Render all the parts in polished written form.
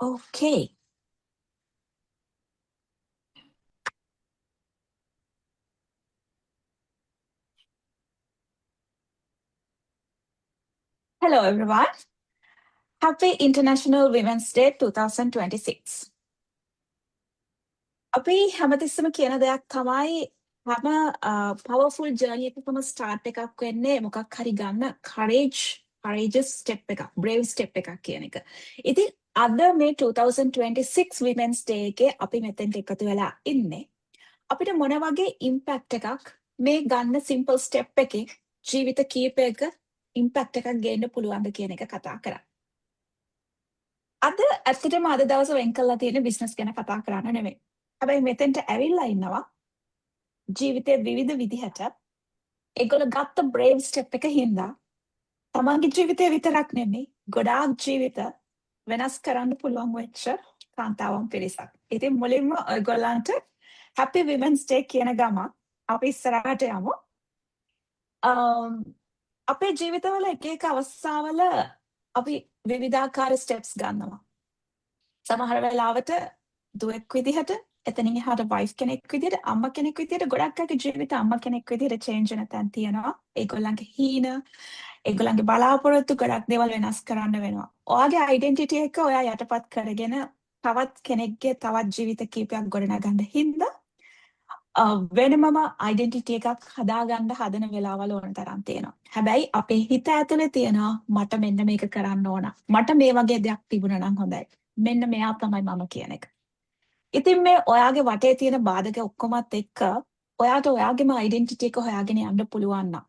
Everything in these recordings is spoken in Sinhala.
Okay. Hello, everyone. Happy International Women's Day 2026. අපි හැමතිස්සම කියන දෙයක් තමයි හැම පවර්ෆුල් ජර්නි එකකම ස්ටාර්ට් එකක් වෙන්නේ මොකක් හරි ගන්න courageous step එකක්, brave step එකක් කියන එක. ඉතින් අද මේ 2026 Women's Day එකේ අපි මෙතෙන්ට එකතු වෙලා ඉන්නේ. අපිට මොන වගේ ඉම්පැක්ට් එකක් මේ ගන්න සිම්පල් ස්ටෙප් එකෙන් ජීවිත කීපයක ඉම්පැක්ට් එකක් ගේන්න පුළුවන්ද කියන එක කතා කරා. අද ඇත්තටම අද දවස වෙන් කරලා තියෙන බිස්නස් ගැන කතා කරන්න නෙමෙයි. හැබැයි මෙතෙන්ට ඇවිල්ලා ඉන්නවා ජීවිතේ විවිධ විදිහට ඒගොල්ලෝ ගත්ත බ්‍රේව් ස්ටෙප් එක හින්දා තමන්ගේ ජීවිතේ විතරක් නෙමෙයි ගොඩාක් ජීවිත වෙනස් කරන්න පුළුවන් වෙච්ච කාන්තාවන් පිරිසක්. ඉතින් මුලින්ම ඔයගොල්ලන්ට Happy Women's Day කියන ගමන් අපි ඉස්සරහට යමු. අපේ ජීවිතවල එක අවස්ථාවල අපි විවිධාකාර ස්ටෙප්ස් ගන්නවා. සමහර වෙලාවට දුවෙක් විදිහට එතනින් එහාට වයිෆ් කෙනෙක් විදිහට අම්මා කෙනෙක් විදිහට ගොඩක් අයගේ ජීවිත අම්මා කෙනෙක් විදිහට චේන්ජ් වෙන තැන් තියෙනවා. ඒගොල්ලන්ගේ හීන, ඒගොල්ලන්ගේ බලාපොරොත්තු ගොඩක් දේවල් වෙනස් කරන්න වෙනවා. ඔයාගේ ඩෙන්ටිටි එක ඔයා යටපත් කරගෙන තවත් කෙනෙක්ගේ තවත් ජීවිත කීපයක් ගොඩනගන්න හින්දා වෙනමම ඩෙන්ටිටි එකක් හදාගන්න හදන වෙලාවල් ඕන තරම් තියෙනවා. හැබැයි අපේ හිත ඇතුලේ තියෙනවා මට මෙන්න මේක කරන්න ඕන. මට මේ වගේ දෙයක් තිබුණා නම් හොඳයි. මෙන්න මෙයා තමයි මම කියන එක. ඉතින් මේ ඔයාගේ වටේ තියෙන බාධක ඔක්කොමත් එක්ක ඔයාට ඔයාගේම ඩෙන්ටිටි එක හොයාගෙන යන්න පුළුවන් නම්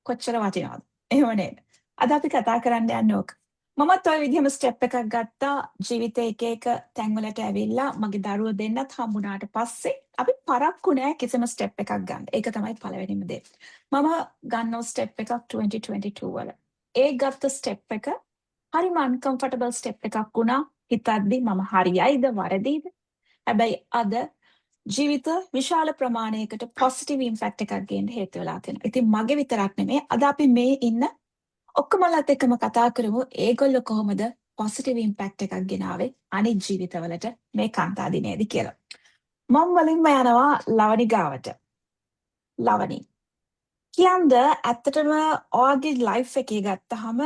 කොච්චර වටිනවද? එහෙම නේද? අද අපි කතා කරන්න යන්නේ ඕක. මමත් ඔය විදිහම ස්ටෙප් එකක් ගත්තා ජීවිතේ එක තැන්වලට ඇවිල්ලා මගේ දරුවෝ දෙන්නත් හම්බුනාට පස්සේ අපි පරක්කු නෑ කිසිම ස්ටෙප් එකක් ගන්න. ඒක තමයි පළවෙනිම දේ. මම ගන්නවා ස්ටෙප් එකක් 2022 වල. ඒ ගත්ත ස්ටෙප් එක හරිම අන්කම්ෆර්ටබල් ස්ටෙප් එකක් වුණා. හිතද්දි මම හරියයිද වරදීද? හැබැයි අද ජීවිත විශාල ප්‍රමාණයකට පොසිටිව් ඉම්පැක්ට් එකක් ගේන්න හේතු වෙලා තියෙනවා. ඉතින් මගේ විතරක් නෙමෙයි අද අපි මේ ඉන්න ඔක්කොමලත් එක්කම කතා කරමු ඒගොල්ලෝ කොහොමද පොසිටිව් ඉම්පැක්ට් එකක් ගෙනාවේ අනිත් ජීවිතවලට මේ කාන්තා දිනේදී කියලා. මම වලින්ම යනවා ලවනි ගාවට. ලවනි. කියන්ද ඇත්තටම ඔයාගේ ලයිෆ් එකේ ගත්තහම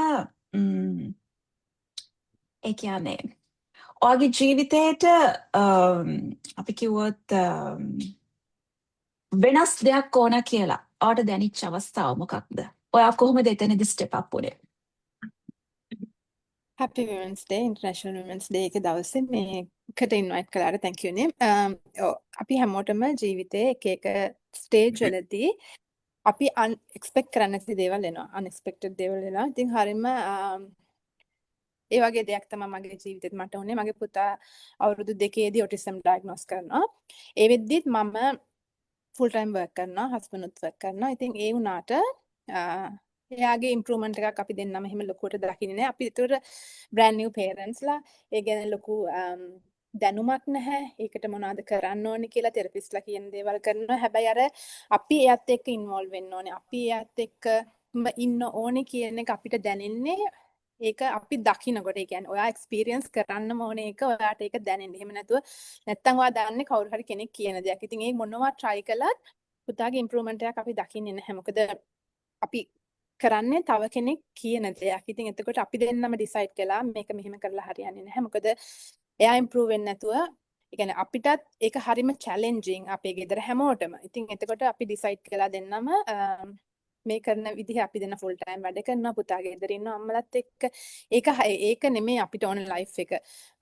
ඒ කියන්නේ ඔයාගේ ජීවිතේට අපි කිව්වොත් වෙනස් දෙයක් ඕන කියලා ඔයාට දැනෙච්ච අවස්ථාව මොකක්ද? ඔයා කොහොමද එතනදී ස්ටෙප් අප් වුනේ? Happy Women's Day, International Women's Day එක දවසේ මේකට ඉන්වයිට් කළාට thank you නේ. අපි හැමෝටම ජීවිතේ එක ස්ටේජ් වලදී අපි expect කරන්නේ නැති දේවල් එනවා. unexpected දේවල් එනවා. ඉතින් හරියම ඒ වගේ දෙයක් තමයි මගේ ජීවිතේත් මට වුණේ. මගේ පුතා අවුරුදු 2ේදී autism diagnose කරනවා. ඒ වෙද්දිත් මම full time work කරනවා, husband උත් work කරනවා. ඉතින් ඒ වුණාට එයාගේ ඉම්ප්‍රූව්මන්ට් එකක් අපි දෙන්නම එහෙම ලොකුවට දකින්නේ නැහැ. අපි ඒතර brand new parents ලා ඒ ගැන ලොකු දැනුමක් නැහැ. ඒකට මොනවද කරන්න ඕනේ කියලා තෙරපිස්ට්ලා කියන දේවල් කරනවා. හැබැයි අර අපි එයත් එක්ක ඉන්වෝල්ව් වෙන්න ඕනේ. අපි එයත් එක්කම ඉන්න ඕනේ කියන එක අපිට දැනෙන්නේ ඒක අපි දකින්නකොට ඒ කියන්නේ ඔයා එක්ස්පීරියන්ස් කරන්නම ඕනේ ඒක ඔයාට ඒක දැනෙන්න. එහෙම නැත්නම් ඔයා දන්නේ කවුරු හරි කෙනෙක් කියන දෙයක්. ඉතින් ඒ මොනවා try කළත් පුතාගේ ඉම්ප්‍රූව්මන්ට් එකක් අපි දකින්නේ නැහැ. මොකද අපි කරන්නේ තව කෙනෙක් කියන දෙයක්. ඉතින් එතකොට අපි දෙන්නම ඩිසයිඩ් කළා මේක මෙහෙම කරලා හරියන්නේ නැහැ. මොකද එයා ඉම්ප්‍රූව් වෙන්නේ නැතුව ඒ කියන්නේ අපිටත් ඒක හරිම චැලෙන්ජින් අපේ ගෙදර හැමෝටම. ඉතින් එතකොට අපි ඩිසයිඩ් කළා දෙන්නම මේ කරන විදිහ අපි දෙන්න ෆුල් ටයිම් වැඩ කරනවා පුතාගේ ගෙදර ඉන්නවා අම්මලත් එක්ක. ඒක නෙමෙයි අපිට ඕන ලයිෆ් එක.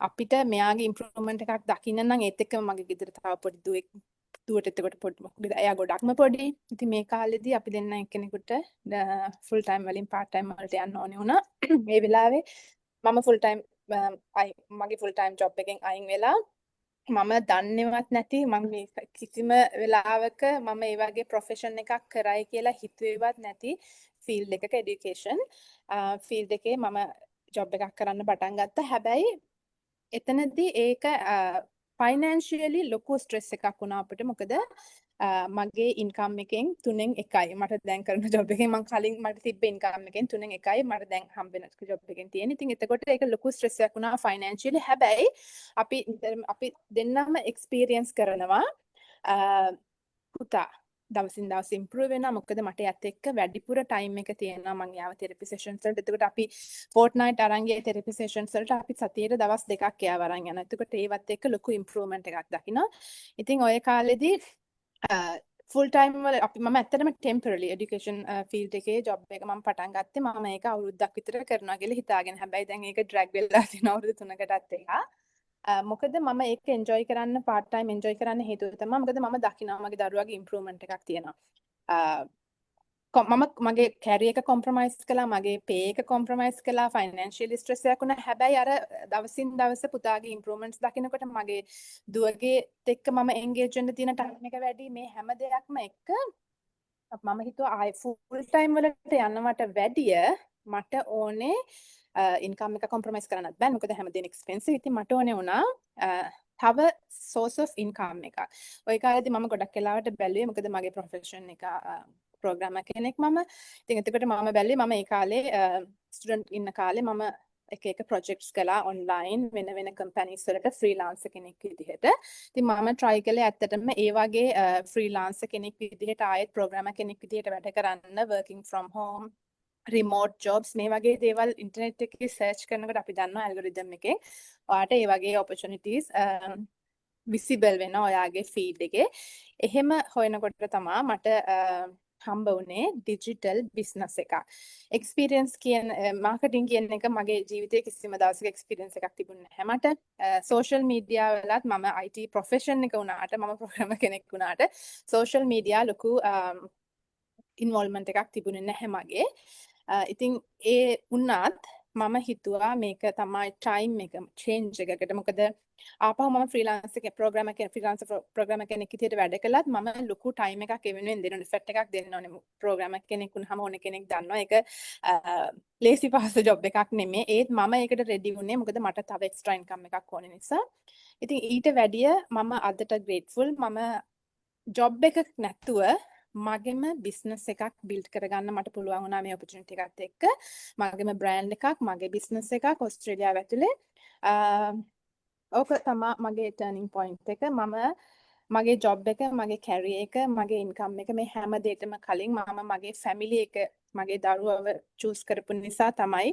අපිට මෙයාගේ ඉම්ප්‍රූව්මන්ට් එකක් දකින්න නම් ඒත් එක්කම මගේ ගෙදර තව පොඩි දුවට එතකොට පොඩි මොකද එයා ගොඩක්ම පොඩි. ඉතින් මේ කාලෙදී අපි දෙන්න එක්කෙනෙකුට ෆුල් ටයිම් වලින් පාර්ට් ටයිම් වලට යන්න ඕනේ වුණා. මේ වෙලාවේ මම ෆුල් ටයිම් මගේ ෆුල් ටයිම් ජොබ් එකෙන් අයින් වෙලා මම දන්නේවත් නැති මම කිසිම වෙලාවක මම ඒ වගේ ප්‍රොෆෙෂන් එකක් කරයි කියලා හිතුවේවත් නැති ෆීල්ඩ් එකක এডুকেෂන් ෆීල්ඩ් එකේ මම ජොබ් එකක් කරන්න පටන් ගත්තා. හැබැයි එතනදී ඒක ෆයිනෑන්ෂියලි ලොකු ස්ට්‍රෙස් එකක් වුණා අපිට. මොකද මගේ ඉන්කම් එකෙන් 3න් 1යි මට දැන් කරන ජොබ් එකෙන් මම කලින් මට තිබ්බ ඉන්කම් එකෙන් 3න් 1යි මට දැන් හම්බෙන ජොබ් එකෙන් තියෙන. ඉතින් එතකොට ඒක ලොකු ස්ට්‍රෙස් එකක් වුණා ෆයිනෑන්ෂියලි. හැබැයි අපි දෙන්නම එක්ස්පීරියන්ස් කරනවා පුතා දවසින් දවස ඉම්ප්‍රූව් වෙනවා. මොකද මට යත් එක්ක වැඩිපුර ටයිම් එක තියෙනවා මං යාව තෙරපි සෙෂන්ස් වලට. එතකොට අපි ෆෝර්ට්නයිට් අරන් ගියේ තෙරපි සෙෂන්ස් වලට අපි සතියේට දවස් 2ක් යාව අරන් යනවා. එතකොට ඒවත් එක්ක ලොකු ඉම්ප්‍රූව්මන්ට් එකක් දකිනවා. ඉතින් ඔය කාලෙදී ෆුල් ටයිම් වල මම ඇත්තටම ටෙම්පරරි এডুকেෂන් ෆීල්ඩ් එකේ ජොබ් එක මම පටන් ගත්තේ මම ඒක අවුරුද්දක් විතර කරනවා කියලා හිතාගෙන. හැබැයි දැන් ඒක ඩ්‍රැග් වෙලා තියෙනවා අවුරුදු 3කටත් එහා. මොකද මම ඒක එන්ජොයි කරන්න පාර්ට් ටයිම් එන්ජොයි කරන්න හේතුව තමයි මොකද මම දකිනවා මගේ දරුවාගේ ඉම්ප්‍රූව්මන්ට් එකක් තියෙනවා. මම මගේ කැරියර් එක කොම්ප්‍රොමයිස් කළා, මගේ පේ එක කොම්ප්‍රොමයිස් කළා, ෆයිනෑන්ෂියලි ස්ට්‍රෙස් එකක් වුණා. හැබැයි අර දවසින් දවස පුතාගේ ඉම්ප්‍රූව්මන්ට්ස් දකිනකොට මගේ දුවගේ එක්ක මම එන්ගේජ් වෙන්න තියෙන ටයිම් එක වැඩි. මේ හැම දෙයක්ම එක්ක මම හිතුවා ආයි ෆුල් ටයිම් වලට යනවට වැඩිය මට ඕනේ ඉන්කම් එක කොම්ප්‍රොමයිස් කරන්නත් බෑ. මොකද හැමදේම එක්ස්පෙන්සිව්. ඉතින් මට ඕනේ වුණා තව සෝස් ඔෆ් ඉන්කම් එකක්. ওই කාලේදී මම ගොඩක් වෙලාවට බැලුවේ මොකද මගේ ප්‍රොෆෙෂන් එක ප්‍රෝග්‍රෑමර් කෙනෙක් මම. ඉතින් එතකොට මම බැලුවේ මම ඒ කාලේ ස්ටුඩන්ට් ඉන්න කාලේ මම එක ප්‍රොජෙක්ට්ස් කළා ඔන්ලයින් වෙන කම්පැනිස් වලට ෆ්‍රීලාන්සර් කෙනෙක් විදිහට. ඉතින් මම try කළේ ඇත්තටම ඒ වගේ ෆ්‍රීලාන්සර් කෙනෙක් විදිහට ආයෙත් ප්‍රෝග්‍රෑමර් කෙනෙක් විදිහට වැඩ කරන්න working from home remote jobs මේ වගේ දේවල් ඉන්ටර්නෙට් එකේ සර්ච් කරනකොට අපි දන්නවා ඇල්ගොරිතම් එකෙන් ඔයාට ඒ වගේ opportunities visible වෙනවා ඔයාගේ feed එකේ. එහෙම හොයනකොට තමයි මට හම්බ වුණේ ඩිජිටල් බිස්නස් එකක්. එක්ස්පීරියන්ස් කියන මාකටිං කියන එක මගේ ජීවිතයේ කිසිම දවසක එක්ස්පීරියන්ස් එකක් තිබුණේ නැහැ මට. සෝෂල් මීඩියා වලත් මම IT ප්‍රොෆෙෂන් එක වුණාට මම ප්‍රෝග්‍රෑමර් කෙනෙක් වුණාට සෝෂල් මීඩියා ලොකු ඉන්වොල්ව්මන්ට් එකක් තිබුණේ නැහැ මගේ. ඉතින් ඒ වුණත් මම හිතුවා මේක තමයි ටයිම් එක චේන්ජ් එකකට. මොකද ආපහු මම ෆ්‍රීලාන්සර් ප්‍රෝග්‍රෑමර් කෙනෙක් විදිහට වැඩ කළත් මම ලොකු ටයිම් එකක් ඒ වෙනුවෙන් දෙන්න ඕනේ, ඉෆෙක්ට් එකක් දෙන්න ඕනේ. ප්‍රෝග්‍රෑමර් කෙනෙක් වුණාම ඕන කෙනෙක් දන්නවා ඒක ලේසි පහසු ජොබ් එකක් නෙමෙයි. ඒත් මම ඒකට රෙඩි වුණේ මොකද මට තව එක්ස්ට්‍රා ඉන්කම් එකක් ඕන නිසා. ඉතින් ඊට වැඩිය මම අදට ග්‍රේට්ෆුල් මම ජොබ් එකක් නැතුව මගේම බිස්නස් එකක් බිල්ඩ් කරගන්න මට පුළුවන් වුණා මේ ඔපචුනිටි එකත් එක්ක. මගේම බ්‍රෑන්ඩ් එකක්, මගේ බිස්නස් එකක් ඕස්ට්‍රේලියාව ඇතුලේ. ඕක තමයි මගේ ටර්නින් පොයින්ට් එක. මම මගේ ජොබ් එක, මගේ කැරියර් එක, මගේ ඉන්කම් එක මේ හැම දෙයකම කලින් මම මගේ ෆැමිලි එක, මගේ දරුවව චූස් කරපු නිසා තමයි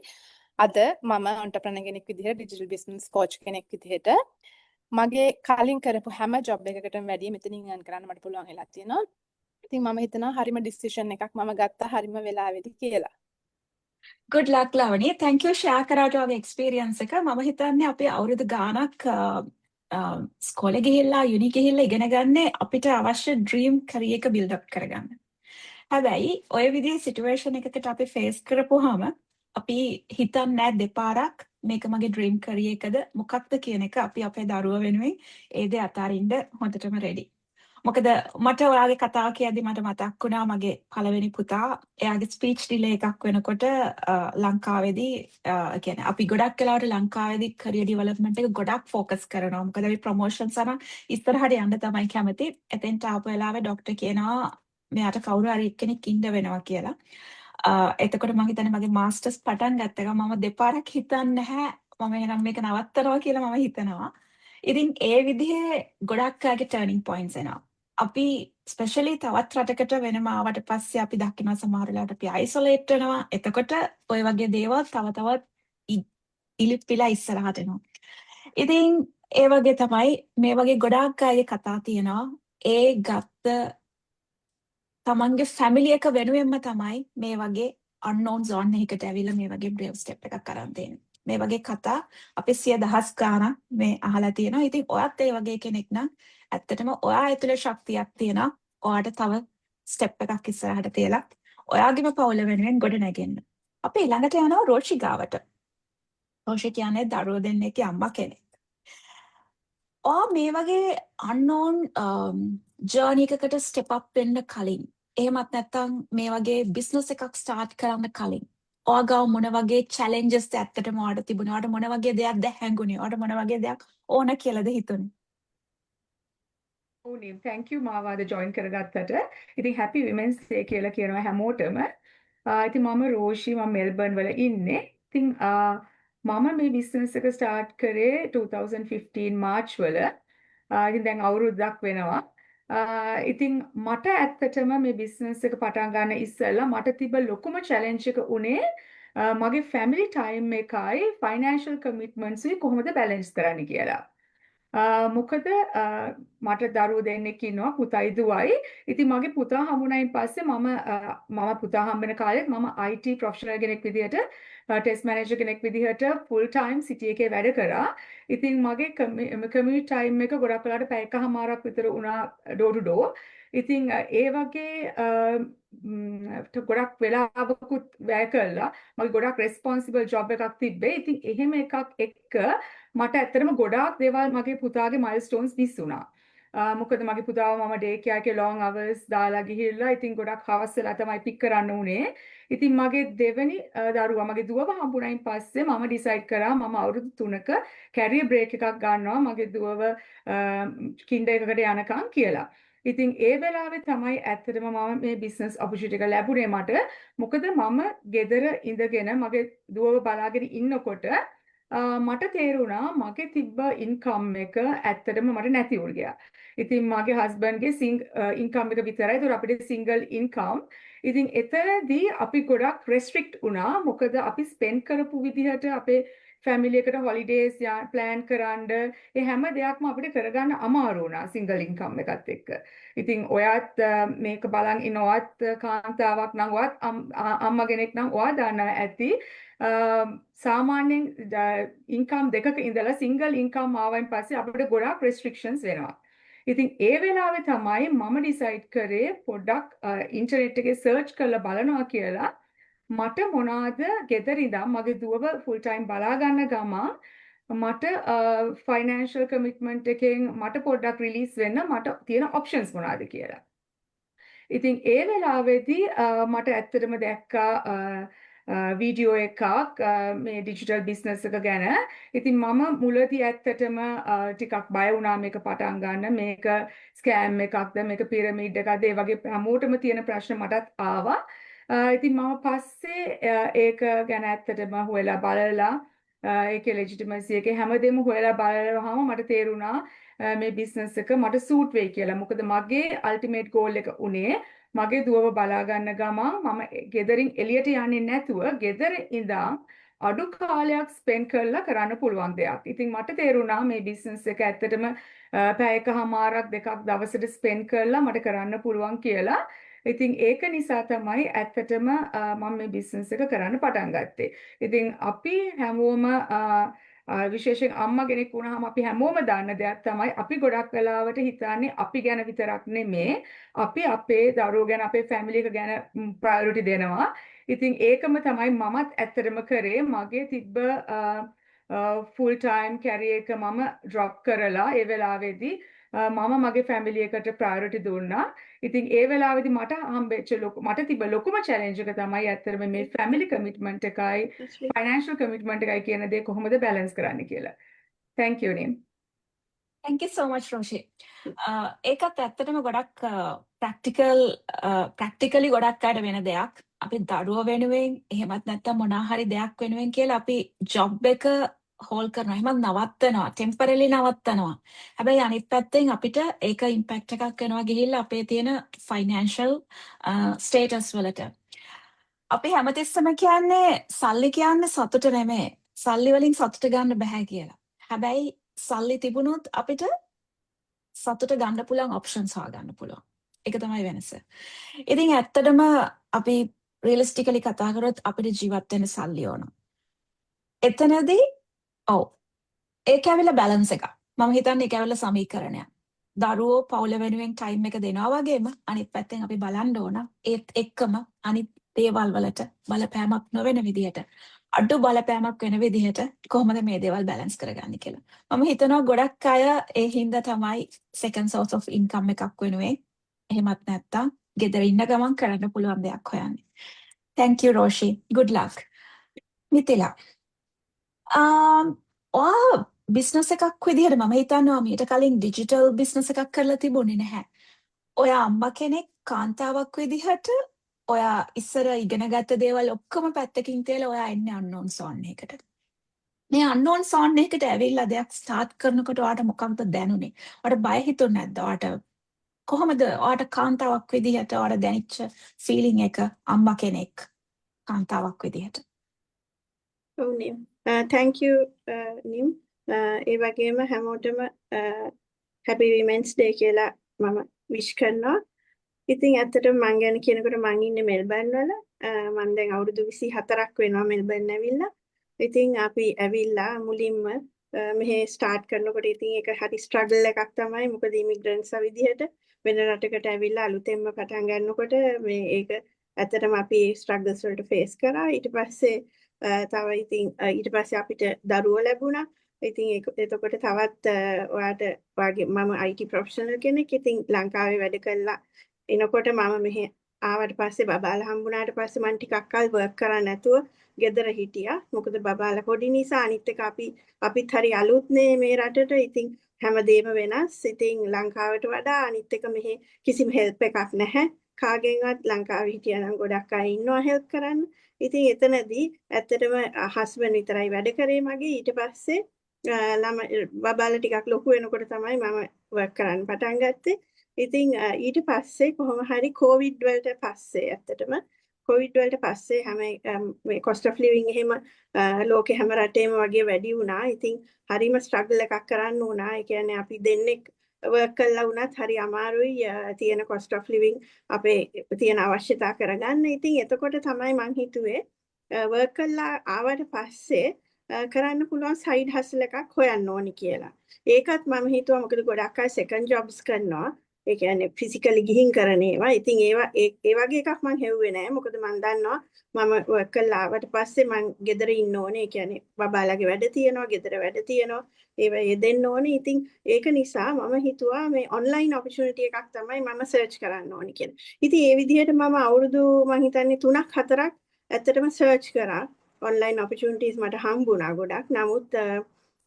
අද මම ඔන්ටර්ප්‍රනර් කෙනෙක් විදිහට ඩිජිටල් බිස්නස් කෝච් කෙනෙක් විදිහට මගේ කලින් කරපු හැම ජොබ් එකකටම වැඩිය මෙතනින් earn කරන්න මට පුළුවන් වෙලා තියෙනවා. ඉතින් මම හිතනවා හරිම ඩිසිෂන් එකක් මම ගත්තා හරිම වෙලාවෙදි කියලා. good luck lavani, thank you share කරාට ඔයාගේ experience එක. මම හිතන්නේ අපි අවුරුදු ගාණක් ස්කෝලේ ගිහිල්ලා යුනි ගිහිල්ලා ඉගෙන ගන්නේ අපිට අවශ්‍ය dream career එක build up කරගන්න. හැබැයි ඔය විදිහේ situation එකකට අපි face කරපුවාම අපි හිතන්නේ නැහැ දෙපාරක් මේක මගේ dream career එකද මොකක්ද කියන එක. අපි අපේ දරුවා වෙනුවෙන් ඒ දේ අතාරින්න හොඳටම ready. මොකද මට ඔයාගේ කතාව කියද්දි මට මතක් වුණා මගේ පළවෙනි පුතා එයාගේ ස්පීච් ඩිලේ එකක් වෙනකොට ලංකාවේදී කියන්නේ අපි ගොඩක් වෙලාවට ලංකාවේදී කරියර් ඩෙවලොප්මන්ට් එක ගොඩක් ફોකස් කරනවා. මොකද අපි ප්‍රොමෝෂන්ස් අරන් ඉස්සරහට යන්න තමයි කැමති. එතෙන්ට ආපු වෙලාවේ ડોක්ටර් කියනවා මෙයාට කවුරු හරි එක්කෙනෙක් ඉන්න වෙනවා කියලා. එතකොට මම හිතන්නේ මගේ මාස්ටර්ස් පටන් ගත්ත එක මම දෙපාරක් හිතන්නේ නැහැ මම එහෙනම් මේක නවත්තනවා කියලා මම හිතනවා. ඉතින් ඒ විදිහේ ගොඩක් අයගේ ටර්නින් පොයින්ට්ස් එනවා. අපි ස්පෙෂලි තවත් රටකට වෙනම ආවට පස්සේ අපි දකිනවා සමහර වෙලාවට අපි අයිසොලේට් වෙනවා. එතකොට ওই වගේ දේවල් තව තවත් ඉලිප්පිලා ඉස්සරහට එනවා. ඉතින් ඒ වගේ තමයි මේ වගේ ගොඩාක් අයගේ කතා තියෙනවා. ඒ ගත්ත තමන්ගේ ෆැමිලි එක වෙනුවෙන්ම තමයි මේ වගේ unknown zone එකකට ඇවිල්ලා මේ වගේ brave step එකක් අරන් දෙන්නේ. මේ වගේ කතා අපි 100,000 ගාණක් මේ අහලා තියෙනවා. ඉතින් ඔයත් ඒ වගේ කෙනෙක් නම් ඇත්තටම ඔයා ඇතුලේ ශක්තියක් තියෙනවා. ඔයාට තව ස්ටෙප් එකක් ඉස්සරහට තියලා ඔයාගේම පවුල වෙනුවෙන් ගොඩ නැගෙන්න. අපි ළඟට යනවා රෝෂි ගාවට. රෝෂි කියන්නේ දරුවෝ දෙන්නෙක්ගේ අම්මා කෙනෙක්. ඔයා මේ වගේ unknown journey එකකට step up වෙන්න කලින් එහෙමත් නැත්නම් මේ වගේ business එකක් start කරන්න කලින් ඔයාගාව මොන වගේ challenges ඇත්තටම ඔයාට තිබුණේ? ඔයාට මොන වගේ දෙයක්ද හැංගුණේ? ඔයාට මොන වගේ දෙයක් ඕන කියලාද හිතුනේ? ඕනේ thank you මාව අද join කරගත්තට. ඉතින් happy women's day කියලා කියනවා හැමෝටම. ඉතින් මම රෝෂි මම මෙල්බර්න් වල ඉන්නේ. ඉතින් මම මේ business එක start කරේ 2015 මාර්ච් වල. ඉතින් දැන් අවුරුද්දක් වෙනවා. ඉතින් මට ඇත්තටම මේ business එක පටන් ගන්න ඉස්සෙල්ලා මට තිබ්බ ලොකුම challenge එක උනේ මගේ family time එකයි financial commitments කොහොමද balance කරන්න කියලා. මොකද මට දරුවෝ දෙන්නෙක් ඉන්නවා පුතයි දුවයි. ඉතින් මගේ පුතා හම්බුනායින් පස්සේ මම පුතා හම්බෙන කාලෙත් මම IT ප්‍රොෆෙෂනල් කෙනෙක් විදිහට ටෙස්ට් මැනේජර් කෙනෙක් විදිහට ෆුල් ටයිම් සිටි එකේ වැඩ කරා. ඉතින් මගේ කමියුට් ටයිම් එක ගොඩක් වෙලාවට පැය එකමාරක් විතර වුණා ඩෝර් ටු ඩෝර්. ඉතින් ඒ වගේ ගොඩක් වෙලාවකුත් වැය කළා. මගේ ගොඩක් රෙස්පොන්සිබල් ජොබ් එකක් තිබ්බේ. ඉතින් එහෙම එකක් එක්ක මට ඇත්තටම ගොඩාක් දේවල් මගේ පුතාගේ මයිල්ස්ටෝන්ස් මිස් වුණා. මොකද මගේ පුතාව මම ඩේ කෙයාර් එකේ ලොන් අවර්ස් දාලා ගිහිල්ලා ඉතින් ගොඩක් හවස් වෙලා තමයි පික් කරන්න උනේ. ඉතින් මගේ දෙවෙනි දරුවා මගේ දුවව හම්බුනායින් පස්සේ මම ඩිසයිඩ් කරා මම අවුරුදු 3ක කැරියර් බ්‍රේක් එකක් ගන්නවා මගේ දුවව කින්ඩර් එකකට යනකම් කියලා. ඉතින් ඒ වෙලාවේ තමයි ඇත්තටම මම මේ බිස්නස් ඔපචුනිටි එක ලැබුණේ මට. මොකද මම ගෙදර ඉඳගෙන මගේ දුවව බලාගෙන ඉන්නකොට මට තේරුණා මගේ තිබ්බ ඉන්කම් එක ඇත්තටම මට නැති වුණ ගියා. ඉතින් මගේ හස්බන්ඩ්ගේ ඉන්කම් එක විතරයි. ඒතර අපිට සිංගල් ඉන්කම්. ඉතින් එතනදී අපි ගොඩක් රෙස්ට්‍රික්ට් වුණා. මොකද අපි ස්පෙන්ඩ් කරපු විදිහට අපේ ෆැමිලි එකට හොලිඩේස් ප්ලෑන් කරන්න ඒ හැම දෙයක්ම අපිට කරගන්න අමාරු වුණා සිංගල් ඉන්කම් එකත් එක්ක. ඉතින් ඔයත් මේක බලන් ඉනවත් කාන්තාවක් නම් ඔයත් අම්මා කෙනෙක් නම් ඔයා දන්නවා ඇති සාමාන්‍යයෙන් ඉන්කම් දෙකක ඉඳලා සිංගල් ඉන්කම් ආවයින් පස්සේ අපිට ගොඩාක් රෙස්ට්‍රික්ෂන්ස් වෙනවා. ඉතින් ඒ වෙලාවේ තමයි මම ඩිසයිඩ් කරේ පොඩ්ඩක් ඉන්ටර්නෙට් එකේ සර්ච් කරලා බලනවා කියලා. මට මොනවාද ගෙදර ඉඳන් මගේ දුවව ෆුල් ටයිම් බලා ගන්න ගමන් මට ෆයිනෑන්ෂල් කමිට්මන්ට් එකෙන් මට පොඩ්ඩක් රිලීස් වෙන්න මට තියෙන ඔප්ෂන්ස් මොනවාද කියලා. ඉතින් ඒ වෙලාවේදී මට ඇත්තටම දැක්කා වීඩියෝ එකක් මේ ඩිජිටල් බිස්නස් එක ගැන. ඉතින් මම මුලදී ඇත්තටම ටිකක් බය වුණා මේක පටන් ගන්න. මේක ස්කෑම් එකක්ද මේක පිරමීඩ් එකක්ද ඒ වගේ හැමෝටම තියෙන ප්‍රශ්න මටත් ආවා. ඉතින් මම පස්සේ ඒක ගැන ඇත්තටම හොයලා බලලා ඒකේ ලෙජිටිමසි එකේ හැමදේම හොයලා බලලාම මට තේරුණා මේ බිස්නස් එක මට සූට් වෙයි කියලා. මොකද මගේ අල්ටිමේට් ගෝල් එක උනේ මගේ දුවව බලා ගන්න ගමන් මම ගෙදරින් එළියට යන්නේ නැතුව ගෙදර ඉඳන් අඩු කාලයක් ස්පෙන්ඩ් කරලා කරන්න පුළුවන් දෙයක්. ඉතින් මට තේරුණා මේ බිස්නස් එක ඇත්තටම පැය එකමාරක් දෙකක් දවසට ස්පෙන්ඩ් කරලා මට කරන්න පුළුවන් කියලා. ඉතින් ඒක නිසා තමයි ඇත්තටම මම මේ බිස්නස් එක කරන්න පටන් ගත්තේ. ඉතින් අපි හැමෝම විශේෂයෙන් අම්මා කෙනෙක් වුණාම අපි හැමෝම දන්න දෙයක් තමයි අපි ගොඩක් වෙලාවට හිතන්නේ අපි ගැන විතරක් නෙමේ අපි අපේ දරුවෝ ගැන අපේ ෆැමිලි එක ගැන ප්‍රයොරිටි දෙනවා. ඉතින් ඒකම තමයි මමත් ඇත්තටම කරේ. මගේ තිබ්බ ෆුල් ටයිම් කැරියර් එක මම ඩ්‍රොප් කරලා ඒ වෙලාවේදී මම මගේ ෆැමිලි එකට ප්‍රයොරිටි දුන්නා. ඉතින් ඒ වෙලාවේදී මට හම්බෙච්ච මට තිබ්බ ලොකුම චැලෙන්ජ් එක තමයි ඇත්තටම මේ ෆැමිලි කමිට්මන්ට් එකයි ෆයිනෑන්ෂල් කමිට්මන්ට් එකයි කියන දේ කොහොමද බැලන්ස් කරන්න කියලා. Thank you නේ. Thank you so much රෝෂි. ඒකත් ඇත්තටම ගොඩක් ප්‍රැක්ටිකලි ගොඩක් අයට වෙන දෙයක්. අපි දරුවෝ වෙනුවෙන් එහෙමත් නැත්නම් මොනවා හරි දෙයක් වෙනුවෙන් කියලා අපි ජොබ් එක හෝල් කරනවා. එහෙමත් නවත්තනවා. ටෙම්පරරි නවත්තනවා. හැබැයි අනිත් පැත්තෙන් අපිට ඒක ඉම්පැක්ට් එකක් වෙනවා ගිහිල්ලා අපේ තියෙන ෆයිනෑන්ෂල් ස්ටේටස් වලට. අපි හැමතිස්සම කියන්නේ සල්ලි කියන්නේ සතුට නෙමෙයි. සල්ලි වලින් සතුට ගන්න බෑ කියලා. හැබැයි සල්ලි තිබුණොත් අපිට සතුට ගන්න පුළුවන් ඔප්ෂන්ස් හොයාගන්න පුළුවන්. ඒක තමයි වෙනස. ඉතින් ඇත්තටම අපි රියලිස්ටිකලි කතා කරොත් අපිට ජීවත් වෙන්න සල්ලි ඕන. එතනදී ඒක ඇවිල්ලා බැලන්ස් එක. මම හිතන්නේ ඒක ඇවිල්ලා සමීකරණයක්. දරුවෝ පවුල වෙනුවෙන් ටයිම් එක දෙනවා වගේම අනිත් පැත්තෙන් අපි බලන්න ඕන ඒත් එක්කම අනිත් දේවල් වලට බලපෑමක් නොවන විදිහට අඩු බලපෑමක් වෙන විදිහට කොහොමද මේ දේවල් බැලන්ස් කරගන්නේ කියලා. මම හිතනවා ගොඩක් අය ඒ හින්දා තමයි second source of income එකක් වෙනුවෙන් එහෙමත් නැත්තම් ගෙදර ඉන්න ගමන් කරන්න පුළුවන් දෙයක් හොයන්නේ. Thank you Roshi. Good luck. Mithila. Business එකක් විදිහට මම හිතන්නවා මීට කලින් ඩිජිටල් බිස්නස් එකක් කරලා තිබුණේ නැහැ. ඔයා අම්මා කෙනෙක් කාන්තාවක් විදිහට ඔයා ඉස්සර ඉගෙනගත්ත දේවල් ඔක්කොම පැත්තකින් තියලා ඔයා එන්නේ අන්නෝන් සෝන් එකකට. මේ අන්නෝන් සෝන් එකට ඇවිල්ලා දෙයක් ස්ටාර්ට් කරනකොට ඔයාට මොකක්ද දැනුනේ? ඔයාට බය හිතුනේ නැද්ද? ඔයාට කොහොමද ඔයාට කාන්තාවක් විදිහට ඔයාට දැනෙච්ච ෆීලිං එක අම්මා කෙනෙක් කාන්තාවක් විදිහට? ඔව් නිම්. thank you නිම්. ඒ වගේම හැමෝටම happy women's day කියලා මම wish කරනවා. ඉතින් ඇත්තටම මං ගැන කියනකොට මං ඉන්නේ මෙල්බර්න් වල. මං දැන් අවුරුදු 24ක් වෙනවා මෙල්බර්න් ඇවිල්ලා. ඉතින් අපි ඇවිල්ලා මුලින්ම මෙහෙ ස්ටාර්ට් කරනකොට ඉතින් ඒක හරි ස්ට්‍රගල් එකක් තමයි. මොකද ඉමිග්‍රන්ට්ස් විදිහට වෙන රටකට ඇවිල්ලා අලුතෙන්ම පටන් ගන්නකොට මේ ඒක ඇත්තටම අපි ස්ට්‍රගල්ස් වලට ෆේස් කරා. ඊට පස්සේ තව ඉතින් ඊට පස්සේ අපිට දරුවෝ ලැබුණා. ඉතින් එතකොට තවත් ඔයාට ඔයාගේ මම IT ප්‍රොෆෙෂනල් කෙනෙක්. ඉතින් ලංකාවේ වැඩ කළා. එනකොට මම මෙහෙ ආවට පස්සේ බබාලා හම්බුනාට පස්සේ මම ටිකක් කල් වර්ක් කරන්න නැතුව ගෙදර හිටියා. මොකද බබාලා පොඩි නිසා අනිත් එක අපිත් හරි අලුත්නේ මේ රටට. ඉතින් හැමදේම වෙනස්. ඉතින් ලංකාවට වඩා අනිත් එක මෙහෙ කිසිම හෙල්ප් එකක් නැහැ. කාගෙන්වත් ලංකාවේ හිටියනම් ගොඩක් අය ඉන්නවා හෙල්ප් කරන්න. ඉතින් එතනදී ඇත්තටම හස්බන්ඩ් විතරයි වැඩ කරේ මගේ. ඊට පස්සේ බබාලා ටිකක් ලොකු වෙනකොට තමයි මම වර්ක් කරන්න පටන් ගත්තේ. ඉතින් ඊට පස්සේ කොහොම හරි කොවිඩ් වලට පස්සේ ඇත්තටම කොවිඩ් වලට පස්සේ හැම මේ cost of living එහෙම ලෝකේ හැම රටේම වගේ වැඩි වුණා. ඉතින් හරිම ස්ට්‍රගල් එකක් කරන්න වුණා. ඒ කියන්නේ අපි දෙන්නෙක් වර්ක් කළා වුණත් හරි අමාරුයි තියෙන cost of living අපේ තියෙන අවශ්‍යතා කරගන්න. ඉතින් එතකොට තමයි මං හිතුවේ වර්ක් කළා ආවට පස්සේ කරන්න පුළුවන් සයිඩ් හසල් එකක් හොයන්න ඕනි කියලා. ඒකත් මම හිතුවා මොකද ගොඩක් අය සෙකන්ඩ් ජොබ්ස් කරනවා. ඒ කියන්නේ ෆිසිකලි ගිහින් කරන ඒවා. ඉතින් ඒ වගේ එකක් මං හෙව්වේ නෑ. මොකද මං දන්නවා මම වර්ක් කළා ආවට පස්සේ මං ගෙදර ඉන්න ඕනේ. ඒ කියන්නේ බබාලාගේ වැඩ තියෙනවා, ගෙදර වැඩ තියෙනවා. ඒවා යෙදෙන්න ඕනේ. ඉතින් ඒක නිසා මම හිතුවා මේ ඔන්ලයින් ඔපචුනිටි එකක් තමයි මම සර්ච් කරන්න ඕනි කියලා. ඉතින් ඒ විදිහට මම අවුරුදු මං හිතන්නේ 3ක් 4ක් ඇත්තටම සර්ච් කරා. ඔන්ලයින් ඔපචුනිටිස් මට හම්බුණා ගොඩක්. නමුත්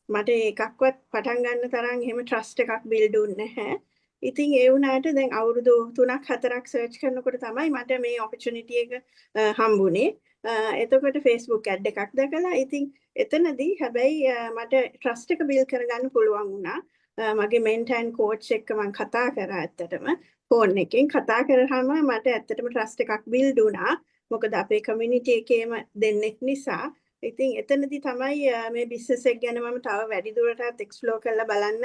මට එකක්වත් පටන් ගන්න තරම් එහෙම ට්‍රස්ට් එකක් බිල්ඩ් වුණේ නැහැ. ඉතින් ඒ වුණාට දැන් අවුරුදු 3ක් 4ක් සර්ච් කරනකොට තමයි මට මේ ඔපචුනිටි එක හම්බුනේ. එතකොට Facebook ඇඩ් එකක් දැකලා ඉතින් එතනදී හැබැයි මට ට්‍රස්ට් එක බිල්ඩ් කරගන්න පුළුවන් වුණා. මගේ මෙන්ටර් ඇන්ඩ් කෝච් එක්ක මම කතා කරා ඇත්තටම ෆෝන් එකෙන් කතා කරාම මට ඇත්තටම ට්‍රස්ට් එකක් බිල්ඩ් වුණා. මොකද අපේ කමියුනිටි එකේම දෙන්නෙක් නිසා. ඉතින් එතනදී තමයි මේ බිස්නස් එක ගැන මම තව වැඩි දුරටත් එක්ස්ප්ලෝර් කරලා බලන්න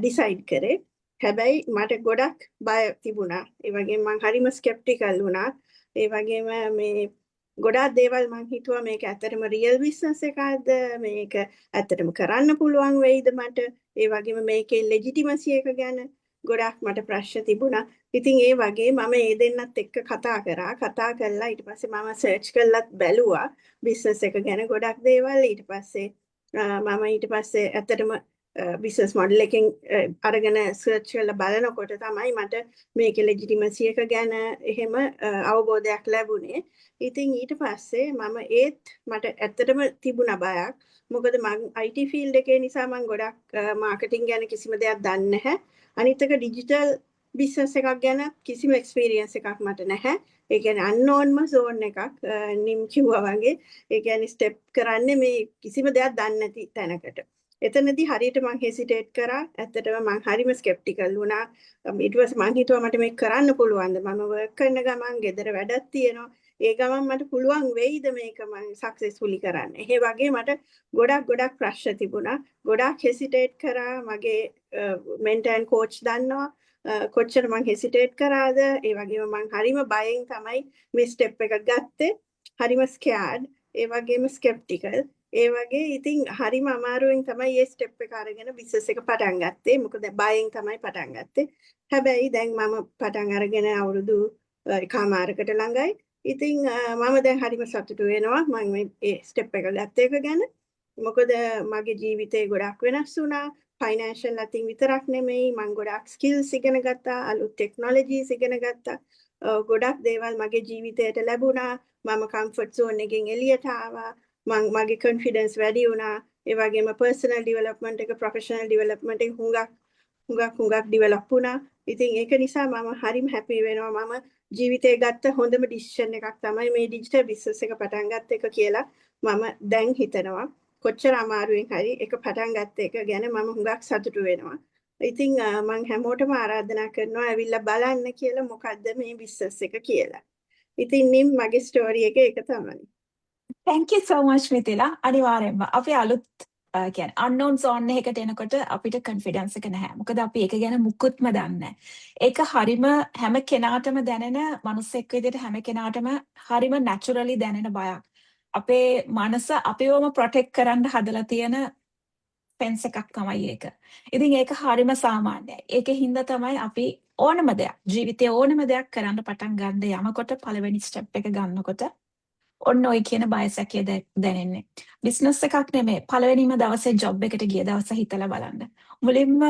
ඩිසයිඩ් කරේ. හැබැයි මට ගොඩක් බය තිබුණා. ඒ වගේම මං හරිම ස්කෙප්ටිකල් වුණා. ඒ වගේම මේ ගොඩාක් දේවල් මං හිතුවා මේක ඇත්තටම රියල් බිස්නස් එකක්ද? මේක ඇත්තටම කරන්න පුළුවන් වෙයිද මට? ඒ වගේම මේකේ ලෙජිටිමසි එක ගැන ගොඩක් මට ප්‍රශ්න තිබුණා. ඉතින් ඒ වගේ මම ඒ දෙන්නත් එක්ක කතා කරා. කතා කළා ඊට පස්සේ මම සර්ච් කළත් බැලුවා බිස්නස් එක ගැන ගොඩක් දේවල්. ඊට පස්සේ ඇත්තටම බිස්නස් මොඩල් එකෙන් අරගෙන සර්ච් කරලා බලනකොට තමයි මට මේකේ ලෙජිටිමසි එක ගැන එහෙම අවබෝධයක් ලැබුණේ. ඉතින් ඊට පස්සේ මට ඇත්තටම තිබුණා බයක්. මොකද මම IT ෆීල්ඩ් එකේ නිසා මම ගොඩක් මාකටිං ගැන කිසිම දෙයක් දන්නේ නැහැ. අනිත් එක ඩිජිටල් බිස්නස් එකක් ගැන කිසිම එක්ස්පීරියන්ස් එකක් මට නැහැ. ඒ කියන්නේ අන්නෝන්ම zone එකක් නිම් කිව්වා වගේ. ඒ කියන්නේ ස්ටෙප් කරන්නේ මේ කිසිම දෙයක් දන්නේ නැති තැනකට. එතනදී හරියට මං හෙසිටේට් කරා. ඇත්තටම මං හරිම ස්කෙප්ටිකල් වුණා. ඊට පස්සේ මං හිතුවා මට මේක කරන්න පුළුවන්ද? මම වර්ක් කරන ගමන් ගෙදර වැඩක් තියෙනවා. ඒ ගමන් මට පුළුවන් වෙයිද මේක මං සක්සස්ෆුලි කරන්න. ඒ වගේ මට ගොඩක් ප්‍රශ්න තිබුණා. ගොඩක් හෙසිටේට් කරා. මගේ මෙන්ටර් ඇන්ඩ් කෝච් දන්නවා. කොච්චර මං හෙසිටේට් කරාද? ඒ වගේම මං හරිම බයෙන් තමයි මේ ස්ටෙප් එක ගත්තේ. හරිම ස්කෑඩ්. ඒ වගේම ස්කෙප්ටිකල්. ඒ වගේ ඉතින් හරිම අමාරුවෙන් තමයි මේ ස්ටෙප් එක අරගෙන බිස්නස් එක පටන් ගත්තේ. මොකද බයෙන් තමයි පටන් ගත්තේ. හැබැයි දැන් මම පටන් අරගෙන අවුරුදු එකමාරකට ළඟයි. ඉතින් මම දැන් හරිම සතුටු වෙනවා මම මේ ස්ටෙප් එක ගත්ත එක ගැන. මොකද මගේ ජීවිතේ ගොඩක් වෙනස් වුණා. ෆයිනෑන්ෂල් අතින් විතරක් නෙමෙයි මම ගොඩක් ස්කිල්ස් ඉගෙන ගත්තා. අලුත් ටෙක්නොලොජිස් ඉගෙන ගත්තා. ගොඩක් දේවල් මගේ ජීවිතයට ලැබුණා. මම කම්ෆර්ට් සෝන් එකෙන් එළියට ආවා. මගේ confidence වැඩි වුණා. ඒ වගේම personal development එක professional development එක හුඟක් develop වුණා. ඉතින් ඒක නිසා මම හරිම happy වෙනවා. මම ජීවිතේ ගත්ත හොඳම decision එකක් තමයි මේ digital business එක පටන් ගත්ත එක කියලා මම දැන් හිතනවා. කොච්චර අමාරුවෙන් හරි ඒක පටන් ගත්ත එක ගැන මම හුඟක් සතුටු වෙනවා. ඉතින් මම හැමෝටම ආරාධනා කරනවා ඇවිල්ලා බලන්න කියලා මොකද්ද මේ business එක කියලා. ඉතින් නිම් මගේ ස්ටෝරි එක ඒක තමයි. thank you so much මිතිලා. අනිවාර්යෙන්ම අපි අලුත් කියන්නේ unknown zone එකකට එනකොට අපිට confidence එක නැහැ. මොකද අපි ඒක ගැන මුකුත්ම දන්නේ නැහැ. ඒක හරිම හැම කෙනාටම දැනෙන මනුස්සෙක් විදිහට හැම කෙනාටම හරිම naturally දැනෙන බයක්. අපේ මනස අපිවම protect කරන්න හදලා තියෙන fence එකක් තමයි ඒක. ඉතින් ඒක හරිම සාමාන්‍යයි. ඒකේ හින්දා තමයි අපි ඕනම දෙයක් ජීවිතේ ඕනම දෙයක් කරන්න පටන් ගන්න යනකොට පළවෙනි step එක ගන්නකොට ඔන්න ඔය කියන බයසැකය දැනෙන්නේ. බිස්නස් එකක් නෙමෙයි. පළවෙනිම දවසේ ජොබ් එකට ගිය දවස හිතලා බලන්න. මුලින්ම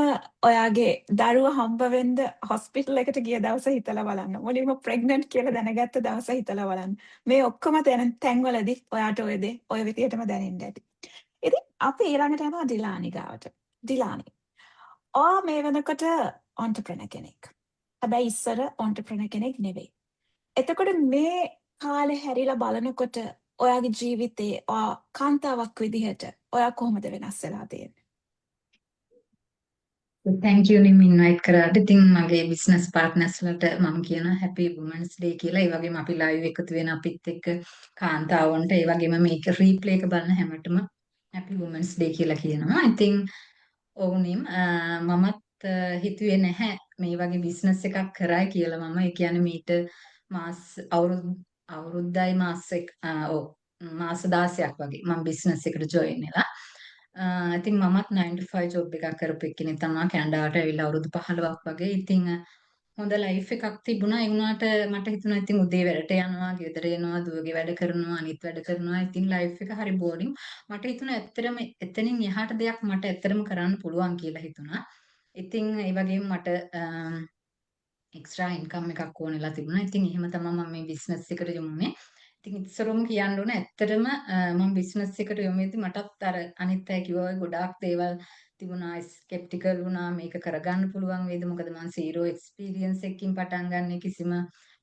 ඔයාගේ දරුවා හම්බ වෙන්න හොස්පිටල් එකට ගිය දවස හිතලා බලන්න. මුලින්ම ප්‍රෙග්නන්ට් කියලා දැනගත්ත දවස හිතලා බලන්න. මේ ඔක්කොම තැන්වලදී ඔයාට ඔය දේ ඔය විදිහටම දැනෙන්න ඇති. ඉතින් අපි ඊළඟට යනවා ඩිලානි ගාවට. ඩිලානි. ඔයා මේ වෙනකොට entrepreneur කෙනෙක්. හැබැයි ඉස්සර entrepreneur කෙනෙක් නෙවෙයි. එතකොට මේ කාලේ හැරිලා බලනකොට ඔයාගේ ජීවිතේ කාන්තාවක් විදිහට ඔයා කොහොමද වෙනස් වෙලා තියෙන්නේ? thank you නිම් ඉන්වයිට් කරාට. ඉතින් මගේ බිස්නස් පාර්ට්නර්ස් වලට මම කියන happy women's day කියලා. ඒ වගේම අපි live එකතු වෙන අපිත් එක්ක කාන්තාවන්ට ඒ වගේම මේක replay එක බලන හැමතෙම happy women's day කියලා කියනවා. ඉතින් ඔව් නිම් මමත් හිතුවේ නැහැ මේ වගේ බිස්නස් එකක් කරයි කියලා. මම ඒ කියන්නේ මීට මාස අවුරුද්දයි මාස 16ක් වගේ මම බිස්නස් එකට ජොයින් වෙලා. ඉතින් මමත් 9 to 5 ජොබ් එකක් කරපු එක්කෙනෙක් තමයි කැනඩාවට ඇවිල්ලා අවුරුදු 15ක් වගේ. ඉතින් හොඳ ලයිෆ් එකක් තිබුණා. ඒ වුණාට මට හිතුණා ඉතින් උදේ වැඩට යනවා, ගෙදර එනවා, දුවගේ වැඩ කරනවා, අනිත් වැඩ කරනවා. ඉතින් ලයිෆ් එක හරි බෝරින්. මට හිතුණා ඇත්තටම එතනින් එහාට දෙයක් මට ඇත්තටම කරන්න පුළුවන් කියලා හිතුණා. ඉතින් ඒ වගේම මට එක්ස්ට්‍රා ඉන්කම් එකක් ඕනෙලා තිබුණා. ඉතින් එහෙම තමයි මම මේ බිස්නස් එකට යොමු වුණේ. ඉතින් ඉස්සරොම කියන්න ඕන ඇත්තටම මම බිස්නස් එකට යොමු වෙද්දි මටත් අර අනිත් අය කිව්වා වගේ ගොඩාක් දේවල් තිබුණා. ස්කෙප්ටිකල් වුණා. මේක කරගන්න පුළුවන් වේද? මොකද මම zero experience එකකින් පටන් ගන්න කිසිම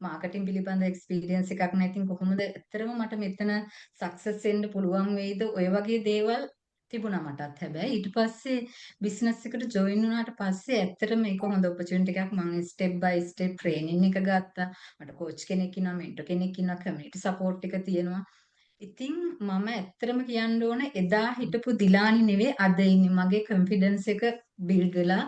මාකටිං පිළිබඳ එක්ස්පීරියන්ස් එකක් නැහැ. ඉතින් කොහොමද ඇත්තටම මට මෙතන සක්සස් වෙන්න පුළුවන් වේද? ඔය වගේ දේවල් තිබුණා මටත්. හැබැයි ඊට පස්සේ බිස්නස් එකට ජොයින් වුණාට පස්සේ ඇත්තටම මේක හොඳ ඔපචුනිටි එකක්. මම ස්ටෙප් බයි ස්ටෙප් ට්‍රේනින් එක ගත්තා. මට කෝච් කෙනෙක් ඉන්නවා, මෙන්ටර් කෙනෙක් ඉන්නවා, කමියුනිටි සපෝට් එක තියෙනවා. ඉතින් මම ඇත්තටම කියන්න ඕන එදා හිටපු දිලානි නෙවෙයි අද ඉන්නේ. මගේ කොන්ෆිඩන්ස් එක බිල්ඩ් වෙලා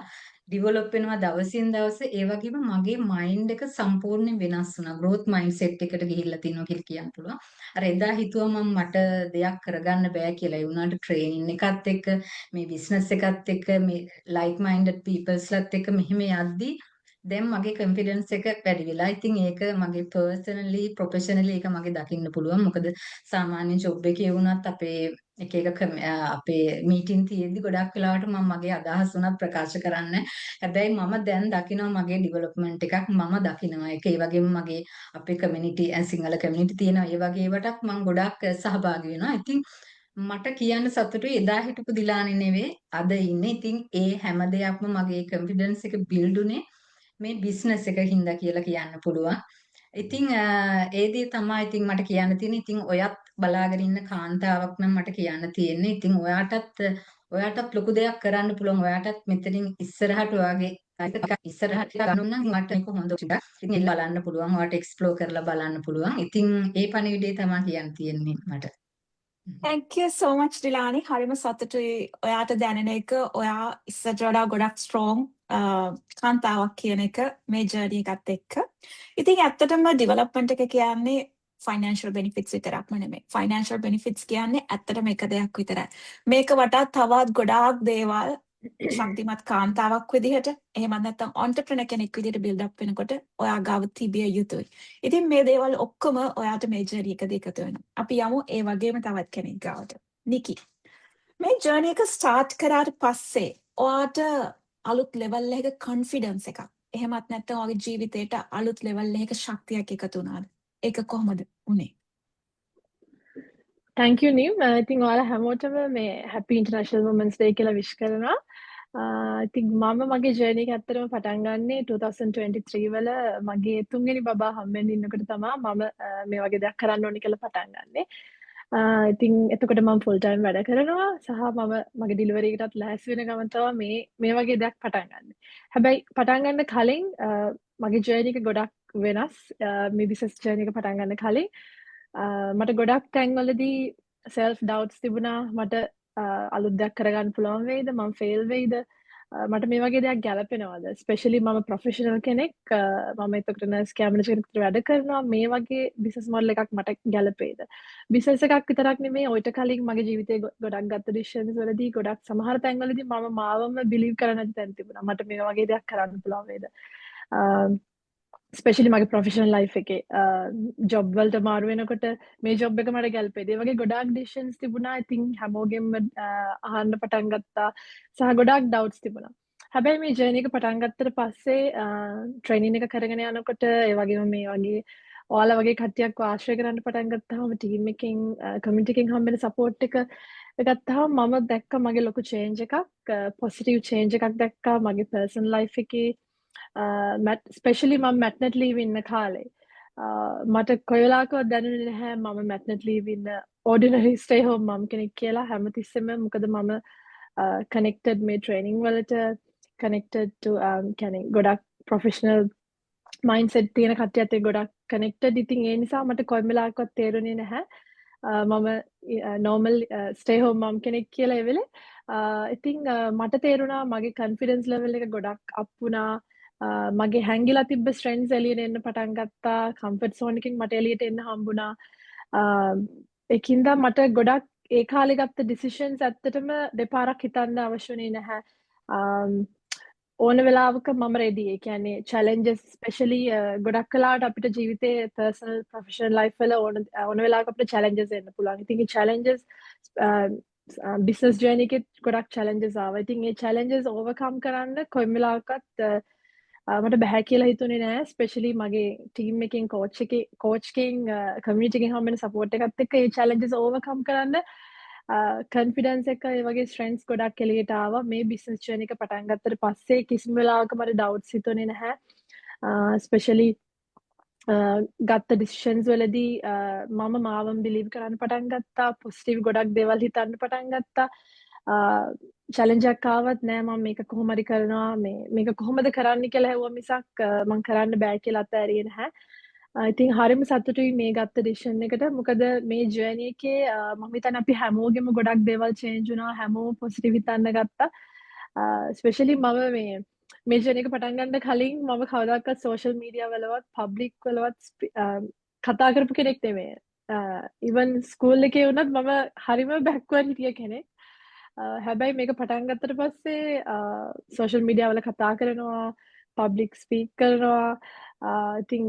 ඩිවලොප් වෙනවා දවසින් දවස. ඒ වගේම මගේ මයින්ඩ් එක සම්පූර්ණයෙන් වෙනස් වුණා. growth mindset එකට ගිහිල්ලා තිනවා කියලා කියන්න පුළුවන්. අර එදා හිතුවා මට දෙයක් කරගන්න බෑ කියලා. ඒ වුණාට ට්‍රේනින් එකත් එක්ක මේ බිස්නස් එකත් එක්ක මේ like minded peopleස්ලත් එක්ක මෙහෙම යද්දී දැන් මගේ කොන්ෆිඩන්ස් එක වැඩි වෙලා. ඉතින් ඒක මගේ පර්සනලි ප්‍රොෆෙෂනලි ඒක මගේ දකින්න පුළුවන්. මොකද සාමාන්‍ය ජොබ් එකේ වුණත් අපේ එක අපේ මීටින් තියෙද්දි ගොඩක් වෙලාවට මම මගේ අදහස් උනත් ප්‍රකාශ කරන්නේ. හැබැයි මම දැන් දකිනවා මගේ ඩෙවලොප්මන්ට් එකක් මම දකිනවා. ඒක ඒ වගේම මගේ අපේ කමියුනිටි සිංහල කමියුනිටි තියෙනවා. ඒ වගේ ඒවටත් මම ගොඩක් සහභාගී වෙනවා. ඉතින් මට කියන්න සතුටුයි එදා හිටපු දිලානි නෙවෙයි අද ඉන්නේ. ඉතින් ඒ හැම දෙයක්ම මගේ කොන්ෆිඩන්ස් එක බිල්ඩ් උනේ මේ බිස්නස් එක හින්දා කියලා කියන්න පුළුවන්. ඉතින් ඒ දේ තමයි ඉතින් මට කියන්න තියෙන්නේ. ඉතින් ඔයත් බලාගෙන ඉන්න කාන්තාවක් නම් මට කියන්න තියෙන්නේ. ඉතින් ඔයාටත් ලොකු දෙයක් කරන්න පුළුවන්. ඔයාටත් මෙතනින් ඉස්සරහට ඔයාගේ ඉස්සරහට ගන්න නම් මට මේක හොඳ උඩ. ඉතින් බලන්න පුළුවන්. ඔයාට එක්ස්ප්ලෝර් කරලා බලන්න පුළුවන්. ඉතින් ඒ පණිවිඩය තමයි කියන්න තියෙන්නේ මට. Thank you so much ඩිලානි. හරිම සතුටුයි ඔයාට දැනෙන එක. ඔයා ඉස්සරට වඩා ගොඩක් strong කාන්තාවක් කියන එක මේ ජර්නි එකත් එක්ක. ඉතින් ඇත්තටම ඩෙවලොප්මන්ට් එක කියන්නේ financial benefits විතරක්ම නෙමෙයි. financial benefits කියන්නේ ඇත්තටම එක දෙයක් විතරයි. මේක වටා තවත් ගොඩාක් දේවල් ශක්තිමත් කාන්තාවක් විදිහට එහෙම නැත්නම් entrepreneur කෙනෙක් විදිහට build up වෙනකොට ඔයා ගාව තිබිය යුතුයි. ඉතින් මේ දේවල් ඔක්කොම ඔයාට මේ ජර්නි එකදී එකතු වෙනවා. අපි යමු ඒ වගේම තවත් කෙනෙක් ගාවට. නිකි. මේ ජර්නි එක ස්ටාර්ට් කරාට පස්සේ ඔයාට අලුත් ලෙවල් එකක කොන්ෆිඩන්ස් එකක්. එහෙමත් නැත්නම් ඔයාගේ ජීවිතේට අලුත් ලෙවල් එකක ශක්තියක් එකතු වුණාද? ඒක කොහොමද උනේ? thank you නිම්. ඉතින් ඔයාලා හැමෝටම මේ happy international women's day කියලා wish කරනවා. ඉතින් මම මගේ journey එක ඇත්තටම පටන් ගන්නේ 2023 වල මගේ තුන්වෙනි බබා හම්බෙන්න ඉන්නකොට තමයි මම මේ වගේ දෙයක් කරන්න ඕනේ කියලා පටන් ගන්නෙ. ඉතින් එතකොට මම full time වැඩ කරනවා සහ මම මගේ delivery එකටත් ලෑස්ති වෙන ගමන් තමයි මේ වගේ දෙයක් පටන් ගන්නෙ. හැබැයි පටන් ගන්න කලින් මගේ journey එක ගොඩක් වෙනස්. මේ business journey එක පටන් ගන්න කලින් මට ගොඩක් තැන්වලදී self doubts තිබුණා. මට අලුත් දෙයක් කරගන්න පුළුවන් වෙයිද, මම fail වෙයිද, මට මේ වගේ දෙයක් ගැලපෙනවද, especially මම professional කෙනෙක්. මම එතකොට nurse cabinet එකකට වැඩ කරනවා. මේ වගේ business model එකක් මට ගැලපෙයිද? business එකක් විතරක් නෙමෙයි, ඔයිට කලින් මගේ ජීවිතේ ගොඩක් ගත්ත decisions වලදී ගොඩක් සමහර තැන්වලදී මම මාවම believe කරන්න නැති තැන් තිබුණා. මට මේ වගේ දෙයක් කරන්න පුළුවන් වේද? ස්පෙෂලි මගේ ප්‍රොෆෙෂනල් ලයිෆ් එකේ ජොබ් වලට මාරු වෙනකොට මේ ජොබ් එක මට ගැලපෙයිද? ඒ වගේ ගොඩාක් ඩිසිෂන්ස් තිබුණා. ඉතින් හැමෝගෙම අහන්න පටන් ගත්තා සහ ගොඩාක් ඩවුට්ස් තිබුණා. හැබැයි මේ ජර්නි එක පටන් ගත්තට පස්සේ ට්‍රේනින් එක කරගෙන යනකොට ඒ වගේම මේ වගේ ඔයාලා වගේ කට්ටියක් ආශ්‍රය කරන්න පටන් ගත්තාම ටීම් එකකින් කමියුනිටි එකකින් හම්බෙන සපෝට් එක ගත්තාම මම දැක්කා මගේ ලොකු චේන්ජ් එකක්, පොසිටිව් චේන්ජ් එකක් දැක්කා මගේ පර්සනල් ලයිෆ් එකේ. ස්පෙෂලි මම මැට්නට් ලීව් ඉන්න කාලේ මට කොයි වෙලාවකවත් දැනුනේ නැහැ මම මැට්නට් ලීව් ඉන්න ඕඩිනරි ස්ටේ හෝම් මම් කෙනෙක් කියලා. හැමතිස්සෙම මොකද මම කනෙක්ටඩ් මේ ට්‍රේනින් වලට, කනෙක්ටඩ් ටු කියන්නේ ගොඩක් ප්‍රොෆෙෂනල් මයින්ඩ්සෙට් තියෙන කට්ටියත් එක්ක ගොඩක් කනෙක්ටඩ්. ඉතින් ඒ නිසා මට කොයි වෙලාවකවත් තේරුනේ නැහැ මම නෝමල් ස්ටේ හෝම් මම් කෙනෙක් කියලා ඒ වෙලේ. ඉතින් මට තේරුණා මගේ කොන්ෆිඩන්ස් ලෙවල් එක ගොඩක් අප් වුණා. මගේ හැංගිලා තිබ්බ ස්ට්‍රෙන්ත්ස් එළියට එන්න පටන් ගත්තා. කම්ෆර්ට් සෝන් එකකින් මට එළියට එන්න හම්බුණා. ඒකින්ද මට ගොඩක් ඒ කාලේ ගත්ත ඩිසිෂන්ස් ඇත්තටම දෙපාරක් හිතන්න අවශ්‍යුනේ නැහැ. ඕන වෙලාවක මම රෙඩි. ඒ කියන්නේ චැලෙන්ජස් ස්පෙෂලි ගොඩක් කලාවට අපිට ජීවිතේ පර්සනල් ප්‍රොෆෙෂනල් ලයිෆ් වල ඕන වෙලාවක අපිට චැලෙන්ජස් එන්න පුළුවන්. ඉතින් ඒ චැලෙන්ජස් බිස්නස් ජර්නි එකේ ගොඩක් චැලෙන්ජස් ආවා. ඉතින් ඒ චැලෙන්ජස් ඕවර්කම් කරන්න කොයි වෙලාවකත් මට බැහැ කියලා හිතුනේ නෑ. ස්පෙෂලි මගේ ටීම් එකෙන් කෝච්කින් කමියුනිටි එකෙන් හම්බෙන සපෝට් එකත් එක්ක ඒ චැලෙන්ජස් ඕවර්කම් කරන්න කොන්ෆිඩන්ස් එක ඒ වගේ ස්ට්‍රෙන්ත්ස් ගොඩක් එළියට ආවා. මේ බිස්නස් ජර්නි එක පටන් ගත්තට පස්සේ කිසිම වෙලාවක මට ඩවුට්ස් හිතුනේ නැහැ. ස්පෙෂලි ගත්ත ඩිසිෂන්ස් වලදී මම මාවම බිලීව් කරන්න පටන් ගත්තා. පොසිටිව් ගොඩක් දේවල් හිතන්න පටන් ගත්තා. චැලෙන්ජ් එකක් ආවත් නෑ මම මේක කොහොම හරි කරනවා, මේක කොහොමද කරන්න කියලා හෙව්වා මිසක් මම කරන්න බෑ කියලා අත්හැරියේ නැහැ. ඉතින් හරිම සතුටුයි මේ ගත්ත ඩිසිෂන් එකට. මොකද මේ ජර්නි එකේ මම හිතන්නේ අපි හැමෝගෙම ගොඩක් දේවල් චේන්ජ් වුණා. හැමෝම පොසිටිව් හිතන්න ගත්තා. ස්පෙෂලි මම මේ ජර්නි එක පටන් ගන්න කලින් මම කවදාකවත් සෝෂල් මීඩියා වලවත් පබ්ලික් වලවත් කතා කරපු කෙනෙක් නෙමෙයි. ඉවන් ස්කූල් එකේ වුණත් මම හරිම බැක්වර්ඩ් හිටිය කෙනෙක්. හැබැයි මේක පටන් ගත්තට පස්සේ සෝෂල් මීඩියා වල කතා කරනවා, පබ්ලික් ස්පීක් කරනවා, ඉතින්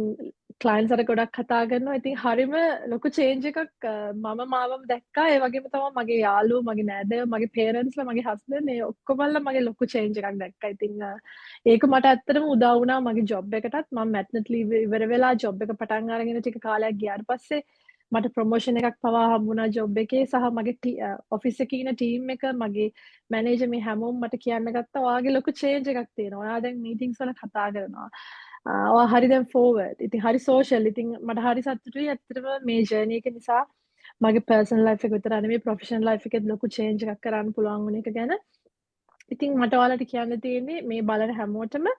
ක්ලයන්ට්ස් අර ගොඩක් කතා කරනවා. ඉතින් හරිම ලොකු චේන්ජ් එකක් මම මාවම දැක්කා. ඒ වගේම තමයි මගේ යාළුවෝ, මගේ නෑදෑයෝ, මගේ පේරන්ට්ස්ලා, මගේ හස්බන්ඩ් මේ ඔක්කොමලා මගේ ලොකු චේන්ජ් එකක් දැක්කා. ඉතින් ඒක මට ඇත්තටම උදව් වුණා මගේ ජොබ් එකටත්. මම මැට්නට් ලීව් ඉවර වෙලා ජොබ් එක පටන් අරගෙන ටික කාලයක් ගියාට පස්සේ මට ප්‍රොමෝෂන් එකක් පවා හම්බුණා ජොබ් එකේ. සහ මගේ ඔෆිස් එකේ ඉන්න ටීම් එක, මගේ මැනේජර් මේ හැමෝම මට කියන්න ගත්තා ඔයාගේ ලොකු චේන්ජ් එකක් තියෙනවා. ඔයා දැන් මීටින්ග්ස් වල කතා කරනවා. ඔයා හරි දැන් ෆෝවර්ඩ්. ඉතින් හරි සෝෂල්. ඉතින් මට හරි සතුටුයි ඇත්තටම මේ ජර්නි එක නිසා මගේ පර්සනල් ලයිෆ් එක විතර නෙමෙයි ප්‍රොෆෙෂනල් ලයිෆ් එකෙත් ලොකු චේන්ජ් එකක් කරන්න පුළුවන් වුණ එක ගැන. ඉතින් මට ඔයාලට කියන්න තියෙන්නේ මේ බලන හැමෝටම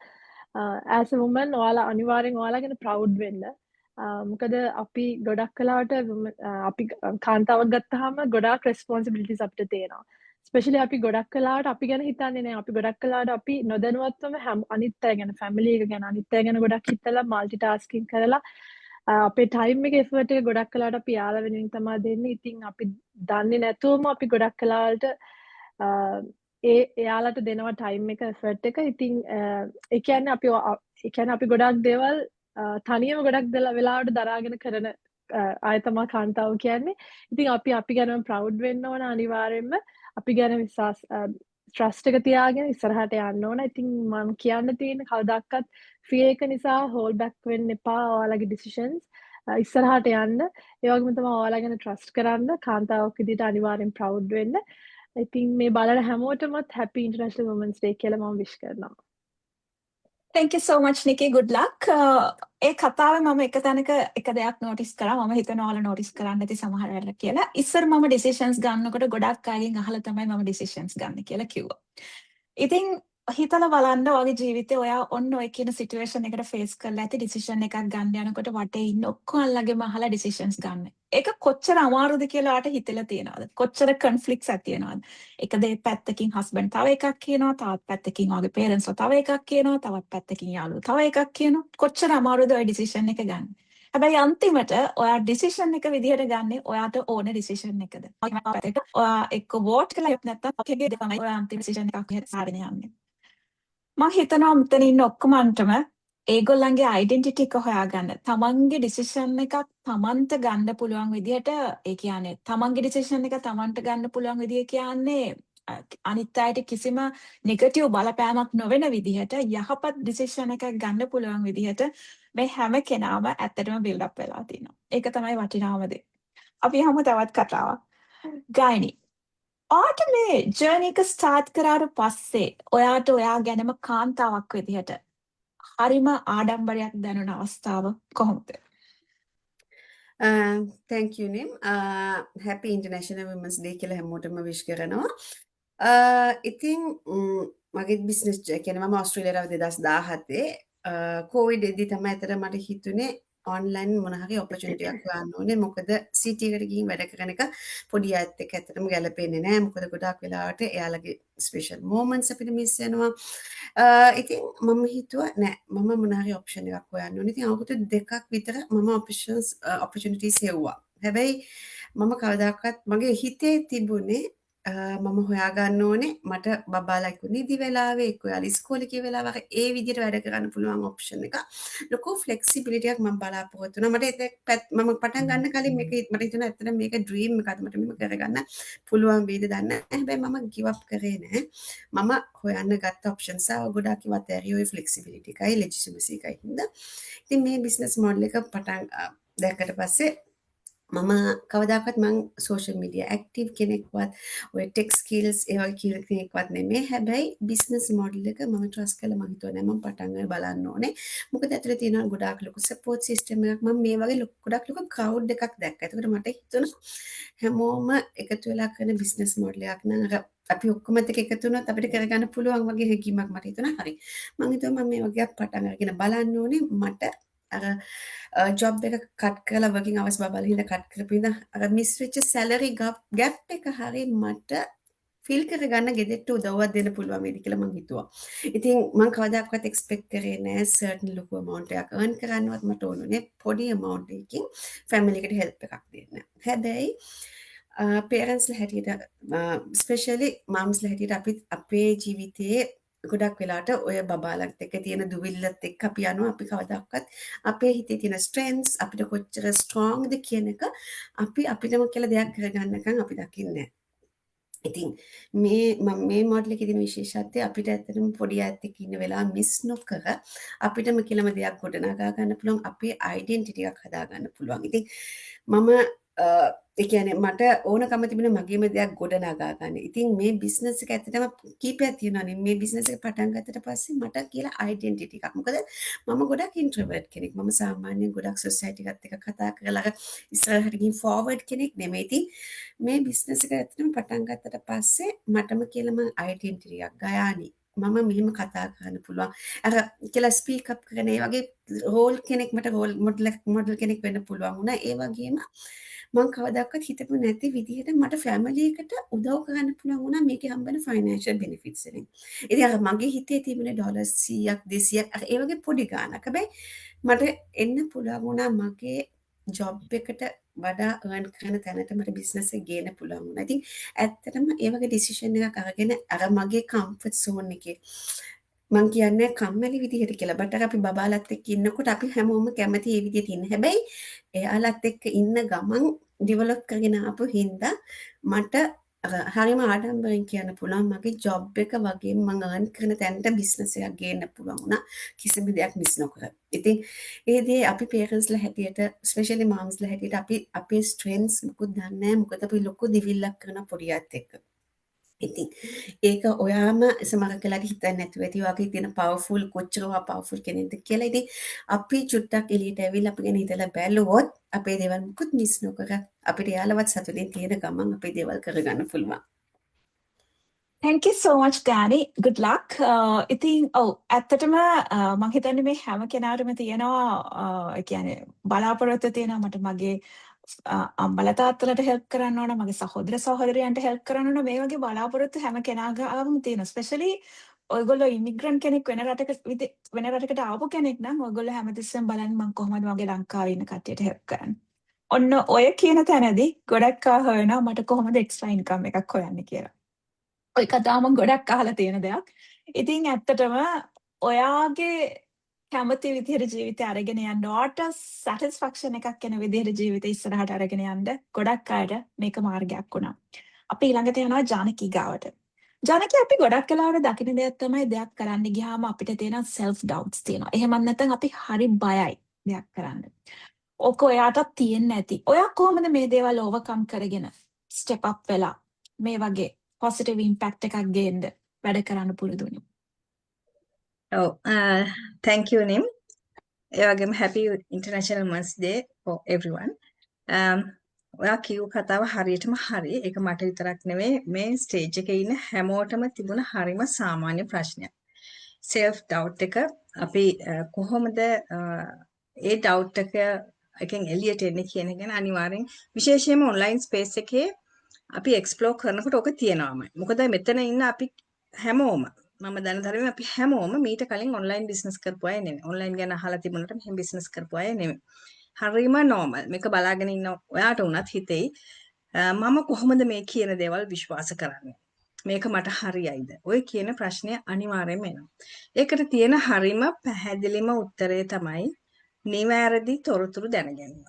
as a woman ඔයාලා අනිවාර්යෙන් ඔයාලා ගැන ප්‍රවුඩ් වෙන්න. මොකද අපි ගොඩක් කලාවට අපි කාන්තාවක් ගත්තාම ගොඩාක් රෙස්පොන්සිබිලිටිස් අපිට තියෙනවා. ස්පෙෂලි අපි ගොඩක් කලාවට අපි ගැන හිතන්නේ නැහැ. අපි ගොඩක් කලාවට අපි නොදැනුවත්වම අනිත් අය ගැන, ෆැමිලි එක ගැන, අනිත් අය ගැන ගොඩක් හිතලා মালටි ටාස්කින් කරලා අපේ ටයිම් එක එෆර්ට් එක ගොඩක් කලාවට අපි යාළ වෙනුවෙන් තමයි දෙන්නේ. ඉතින් අපි දන්නේ නැතුවම අපි ගොඩක් කලාවට එයාලට දෙනවා ටයිම් එක එෆර්ට් එක. ඉතින් ඒ කියන්නේ අපි ගොඩක් දේවල් තනියම ගොඩක් වෙලාවට දරාගෙන කරන අය තමයි කාන්තාව කියන්නේ. ඉතින් අපි ගැනම ප්‍රවුඩ් වෙන්න ඕන අනිවාර්යෙන්ම. අපි ගැන විශ්වාස ට්‍රස්ට් එක තියාගෙන ඉස්සරහට යන්න ඕන. ඉතින් මම කියන්න තියෙන කවදාවත් ෆියර් එක නිසා හෝල් බැක් වෙන්න එපා ඔයාලගේ ඩිසිෂන්ස්. ඉස්සරහට යන්න. ඒ වගේම තමයි ඔයාලා ගැන ට්‍රස්ට් කරන්න. කාන්තාවක් විදිහට අනිවාර්යෙන් ප්‍රවුඩ් වෙන්න. ඉතින් මේ බලන හැමෝටමත් හැපි ඉන්ටර්නැෂනල් වුමන්ස් ඩේ කියලා මම විශ් කරනවා. Thank you so much Nikki, good luck. ඒ කතාවේ මම එක තැනක එක දෙයක් notice කරා. මම හිතනවා ඔයාලා notice කරන්න ඇති සමහර වෙලාවට කියලා. ඉස්සර මම decisions ගන්නකොට ගොඩක් අයගෙන් අහලා තමයි මම decisions ගන්න කියලා කිව්වා. ඉතින් හිතලා බලන්න ඔයාගේ ජීවිතේ ඔයා ඔන්න ඔය කියන සිටුේෂන් එකට ෆේස් කරලා ඇති ඩිසිෂන් එකක් ගන්න යනකොට වටේ ඉන්න ඔක්කොම අල්ලගෙම අහලා ඩිසිෂන්ස් ගන්න. ඒක කොච්චර අමාරුද කියලා ඔයාට හිතලා තියෙනවද? කොච්චර කන්ෆ්ලික්ට්ස් ඇති වෙනවද? එක දෙයක් පැත්තකින් හස්බන්ඩ් තව එකක් කියනවා, තවත් පැත්තකින් ඔයාගේ පේරන්ට්ස් තව එකක් කියනවා, තවත් පැත්තකින් යාළුවෝ තව එකක් කියනවා. කොච්චර අමාරුද ඔය ඩිසිෂන් එක ගන්න. හැබැයි අන්තිමට ඔයා ඩිසිෂන් එක විදිහට ගන්නේ ඔයාට ඕන ඩිසිෂන් එකද? ඔයා එක්ක වෝට් කළා නැත්නම් ඔකේ තමයි ඔයා අන්තිම ඩිසිෂන් එකක් විදිහට සාගෙන යන්නේ. මම හිතනවා මෙතන ඉන්න ඔක්කොමන්ටම ඒගොල්ලන්ගේ ඩෙන්ටිටි එක හොයාගන්න. තමන්ගේ ඩිසිෂන් එකක් තමන්ට ගන්න පුළුවන් විදිහට ඒ කියන්නේ තමන්ගේ ඩිසිෂන් එක තමන්ට ගන්න පුළුවන් විදිය කියන්නේ අනිත් අයට කිසිම නෙගටිව් බලපෑමක් නොවන විදිහට යහපත් ඩිසිෂන් එකක් ගන්න පුළුවන් විදිහට මේ හැම කෙනාම ඇත්තටම බිල්ඩ් අප් වෙලා තිනවා. ඒක තමයි වටිනාම දේ. අපි යමු තවත් කතාවක්. ගායනි ඔයාට මේ ජර්නි එක ස්ටාර්ට් කරාට පස්සේ ඔයාට ඔයා ගැනම කාන්තාවක් විදිහට හරිම ආඩම්බරයක් දැනුන අවස්ථාව කොහොමද? Thank you nim. Happy International Women's Day කියලා හැමෝටම wish කරනවා. ඉතින් මගේ බිස්නස් කියන්නේ මම ඕස්ට්‍රේලියාවේ 2017 කොවිඩ් එද්දි තමයි අතට මට හිතුනේ ඔන්ලයින් මොන හරි ඔපචුනිටි එකක් හොයන්න ඕනේ. මොකද සිටි එකට ගිහින් වැඩ කරන එක පොඩි අයත් එක්ක ඇත්තටම ගැලපෙන්නේ නැහැ. මොකද ගොඩාක් වෙලාවට එයාලගේ ස්පෙෂල් මොමන්ට්ස් අපිට මිස් වෙනවා. ඉතින් මම හිතුවා නෑ මම මොන හරි ඔප්ෂන් එකක් හොයන්න ඕනේ. ඉතින් අවුරුදු 2ක් විතර මම ඔපචුනිටිස් හෙව්වා. හැබැයි මම කවදාකවත් මගේ හිතේ තිබුණේ මම හොයාගන්න ඕනේ මට බබාලා එක්ක නිදි වෙලාවේ එක්ක යාළි ඉස්කෝලේ ගිය වෙලාවක ඒ විදිහට වැඩ කරන්න පුළුවන් ඔප්ෂන් එක ලොකු ෆ්ලෙක්සිබිලිටි එකක් මම බලාපොරොත්තු වුණා මට ඒක මම පටන් ගන්න කලින් මේක මට හිතුණා ඇත්තටම මේක ඩ්‍රීම් එකක් මට මේක කරගන්න පුළුවන් වේද දන්නේ නැහැ හැබැයි මම ගිව් අප් කරේ නැහැ මම හොයන්න ගත්ත ඔප්ෂන්ස් ආව ගොඩක් ඉවත් ඇරියෝ ෆ්ලෙක්සිබිලිටි එකයි ලෙජිටිමසි එකයි හින්දා ඉතින් මේ බිස්නස් මොඩල් එක පටන් දැක්කට පස්සේ මම කවදාකවත් මං සෝෂල් මීඩියා ඇක්ටිව් කෙනෙක්වත් ඔය ටෙක් ස්කිල්ස් ඒ වගේ කියලා කෙනෙක්වත් නෙමෙයි. හැබැයි බිස්නස් මොඩල් එක මම ට්‍රස්ට් කරලා මම හිතුවා නෑ මම පටන් ගන්න බලන්න ඕනේ. මොකද ඇතුලේ තියෙනවා ගොඩාක් ලොකු සපෝට් සිස්ටම් එකක්. මම මේ වගේ ගොඩක් ලොකු ක්‍රවුඩ් එකක් දැක්කා. ඒකට මට හිතුණා හැමෝම එකතු වෙලා කරන බිස්නස් මොඩල් එකක් නම් අර අපි ඔක්කොම එක්ක එකතු වුණොත් අපිට කරගන්න පුළුවන් වගේ හැකියාවක් මට හිතුණා. හරි. මම හිතුවා මම මේ වගේ පටන් අරගෙන බලන්න ඕනේ. මට අර ජොබ් එක කට් කරලා වර්කින් අවර්ස් බබල් හින්දා කට් කරපු හින්දා අර මිස් වෙච්ච සැලරි ගැප් එක හරි මට ෆීල් කරගන්න ගෙදරට උදව්වක් දෙන්න පුළුවන් වේවි කියලා මං හිතුවා. ඉතින් මං කවදාකවත් එක්ස්පෙක්ට් කරේ නෑ සර්ටන් ලොකු amount එකක් earn කරන්නවත් මට ඕනුනේ පොඩි amount එකකින් family එකට help එකක් දෙන්න. හැබැයි පේරන්ට්ස්ලා හැටියට ස්පෙෂලි මම්ස්ලා හැටියට අපි අපේ ජීවිතයේ ගොඩක් වෙලාට ඔය බබාලත් එක්ක තියෙන දුවිල්ලත් එක්ක අපි යනවා අපි කවදාවත් අපේ හිතේ තියෙන ස්ට්‍රෙන්ත්ස් අපිට කොච්චර ස්ට්‍රෝංග්ද කියන එක අපි අපිටම කියලා දෙයක් කරගන්නකම් අපි දකින්නේ. ඉතින් මේ මොඩල් එකේ තියෙන විශේෂත්වය අපිට ඇත්තටම පොඩි අයත් එක්ක ඉන්න වෙලාව මිස් නොකර අපිටම කියලාම දෙයක් ගොඩනගා ගන්න පුළුවන් අපේ ඩෙන්ටිටි එකක් හදා ගන්න පුළුවන්. ඉතින් මම ඒ කියන්නේ මට ඕනකම තිබුණේ මගේම දෙයක් ගොඩනගා ගන්න. ඉතින් මේ බිස්නස් එක ඇත්තටම කීපයක් තියෙනවා නේ. මේ බිස්නස් එක පටන් ගත්තට පස්සේ මට කියලා ඩෙන්ටිටි එකක්. මොකද මම ගොඩක් ඉන්ට්‍රොවර්ට් කෙනෙක්. මම සාමාන්‍යයෙන් ගොඩක් සොසයිටි එකත් එක්ක කතා කරලා ඉස්සරහට ගිහින් ෆෝවර්ඩ් කෙනෙක් නෙමෙයි. ඉතින් මේ බිස්නස් එක ඇත්තටම පටන් ගත්තට පස්සේ මටම කියලාම ඩෙන්ටිටි එකක් ගයානි. මම මෙහෙම කතා කරන්න පුළුවන්. අර කියලා ස්පීක් අප් කරන ඒ වගේ රෝල් කෙනෙක් මට රෝල් මොඩල් කෙනෙක් වෙන්න පුළුවන් වුණා. ඒ වගේම මම කවදාකවත් හිතපු නැති විදිහට මට ෆැමිලි එකට උදව් කරන්න පුළුවන් වුණා මේකේ හම්බෙන ෆයිනෑන්ෂල් බෙනිෆිට්ස් වලින්. ඉතින් අර මගේ හිතේ තිබුණේ ඩොලර් 100ක් 200ක් අර ඒ වගේ පොඩි ගාණක්. හැබැයි මට එන්න පුළුවන් වුණා මගේ ජොබ් එකට වඩා earn කරන තැනට මට බිස්නස් එක ගේන්න පුළුවන් වුණා. ඉතින් ඇත්තටම ඒ වගේ ඩිසිෂන් එකක් අරගෙන අර මගේ කම්ෆර්ට් සෝන් එකේ මං කියන්නේ කම්මැලි විදිහට කියලා. බට අපි බබාලත් එක්ක ඉන්නකොට අපි හැමෝම කැමති ඒ විදිහට ඉන්න. හැබැයි එයාලත් එක්ක ඉන්න ගමන් ඩිවලොප් කරගෙන ආපු හින්දා මට හරිම ආඩම්බරෙන් කියන්න පුළුවන් මගේ ජොබ් එක වගේ මම earn කරන තැනට බිස්නස් එකක් ගේන්න පුළුවන් වුණා කිසිම දෙයක් මිස් නොකර. ඉතින් ඒ දේ අපි පේරන්ට්ස්ලා හැටියට ස්පෙෂලි මාම්ස්ලා හැටියට අපි අපේ ස්ට්‍රෙන්ත්ස් මොකුත් දන්නේ නැහැ. මොකද අපි ලොකු දිවිල්ලක් කරන පොඩියත් එක්ක. ඉතින් ඒක ඔයාම සමහර කලාට හිතන්නේ නැතුව ඇති වගේ තියෙන පවර්ෆුල් කොච්චරවා පවර්ෆුල් කෙනෙක්ද කියලා. ඉතින් අපි චුට්ටක් එළියට ඇවිල්ලා අපි ගැන හිතලා බැලුවොත් අපේ දේවල් මුකුත් මිස් නොකර අපිට යාලවත් සතුටින් තියෙන ගමන් අපේ දේවල් කරගන්න පුළුවන්. Thank you so much Danny. Good luck. ඉතින් ඇත්තටම මම හිතන්නේ මේ හැම කෙනාටම තියෙනවා ඒ කියන්නේ බලාපොරොත්තු තියෙනවා මට මගේ අම්මලා තාත්තලාට හෙල්ප් කරන්න ඕන මගේ සහෝදර සහෝදරයන්ට හෙල්ප් කරන්න ඕන මේ වගේ බලාපොරොත්තු හැම කෙනාගාවම තියෙනවා. ස්පෙෂලි ඔයගොල්ලෝ ඉමිග්‍රන්ට් කෙනෙක් වෙන රටකට ආපු කෙනෙක් නම් ඔයගොල්ලෝ හැමතිස්සෙම බලන්න මම කොහොමද මගේ ලංකාවේ ඉන්න කට්ටියට හෙල්ප් කරන්නේ. ඔන්න ඔය කියන තැනදී ගොඩක් අය හොයනවා මට කොහොමද එක්ස්ට්‍රා ඉන්කම් එකක් හොයන්නේ කියලා. ඔය කතාව මම ගොඩක් අහලා තියෙන දෙයක්. ඉතින් ඇත්තටම ඔයාගේ කැමති විදිහට ජීවිතය අරගෙන යන්න ඕට සැටිස්ෆැක්ෂන් එකක් එන විදිහට ජීවිතය ඉස්සරහට අරගෙන යන්න ගොඩක් අයට මේක මාර්ගයක් වුණා. අපි ඊළඟට යනවා ජානකී ගාවට. ජානකී අපි ගොඩක් වෙලාවට දකින දෙයක් තමයි දෙයක් කරන්න ගියාම අපිට තියෙන self doubts තියෙනවා. එහෙම නැත්නම් අපි හරි බයයි දෙයක් කරන්න. ඔක ඔයාටත් තියෙන්න ඇති. ඔයා කොහොමද මේ දේවල් overcome කරගෙන step up වෙලා මේ වගේ positive impact එකක් ගේන්න වැඩ කරන්න පුරුදු වුණේ? Thank you Nim. ඒ වගේම happy International Women's Day for everyone. ඔයා කියු කතාව හරියටම හරි. ඒක මට විතරක් නෙවෙයි මේ ස්ටේජ් එකේ ඉන්න හැමෝටම තිබුණ හරිම සාමාන්‍ය ප්‍රශ්නයක්. self doubt එක අපි කොහොමද ඒ doubt එකෙන් එළියට එන්නේ කියන එක ගැන අනිවාර්යෙන් විශේෂයෙන්ම online space එකේ අපි explore කරනකොට ඔක තියෙනවාමයි. මොකද මෙතන ඉන්න අපි හැමෝම මම දැන තරමේ අපි හැමෝම මීට කලින් online business කරපු අය නෙමෙයි. online ගැන අහලා තිබුණාට මෙහෙම business කරපු අය නෙමෙයි. හරිම normal. මේක බලාගෙන ඉන්න ඔයාට උනත් හිතෙයි මම කොහොමද මේ කියන දේවල් විශ්වාස කරන්නේ? මේක මට හරියයිද? ඔය කියන ප්‍රශ්නය අනිවාර්යයෙන්ම එනවා. ඒකට තියෙන හරිම පැහැදිලිම උත්තරය තමයි නිවැරදි තොරතුරු දැනගැනීම.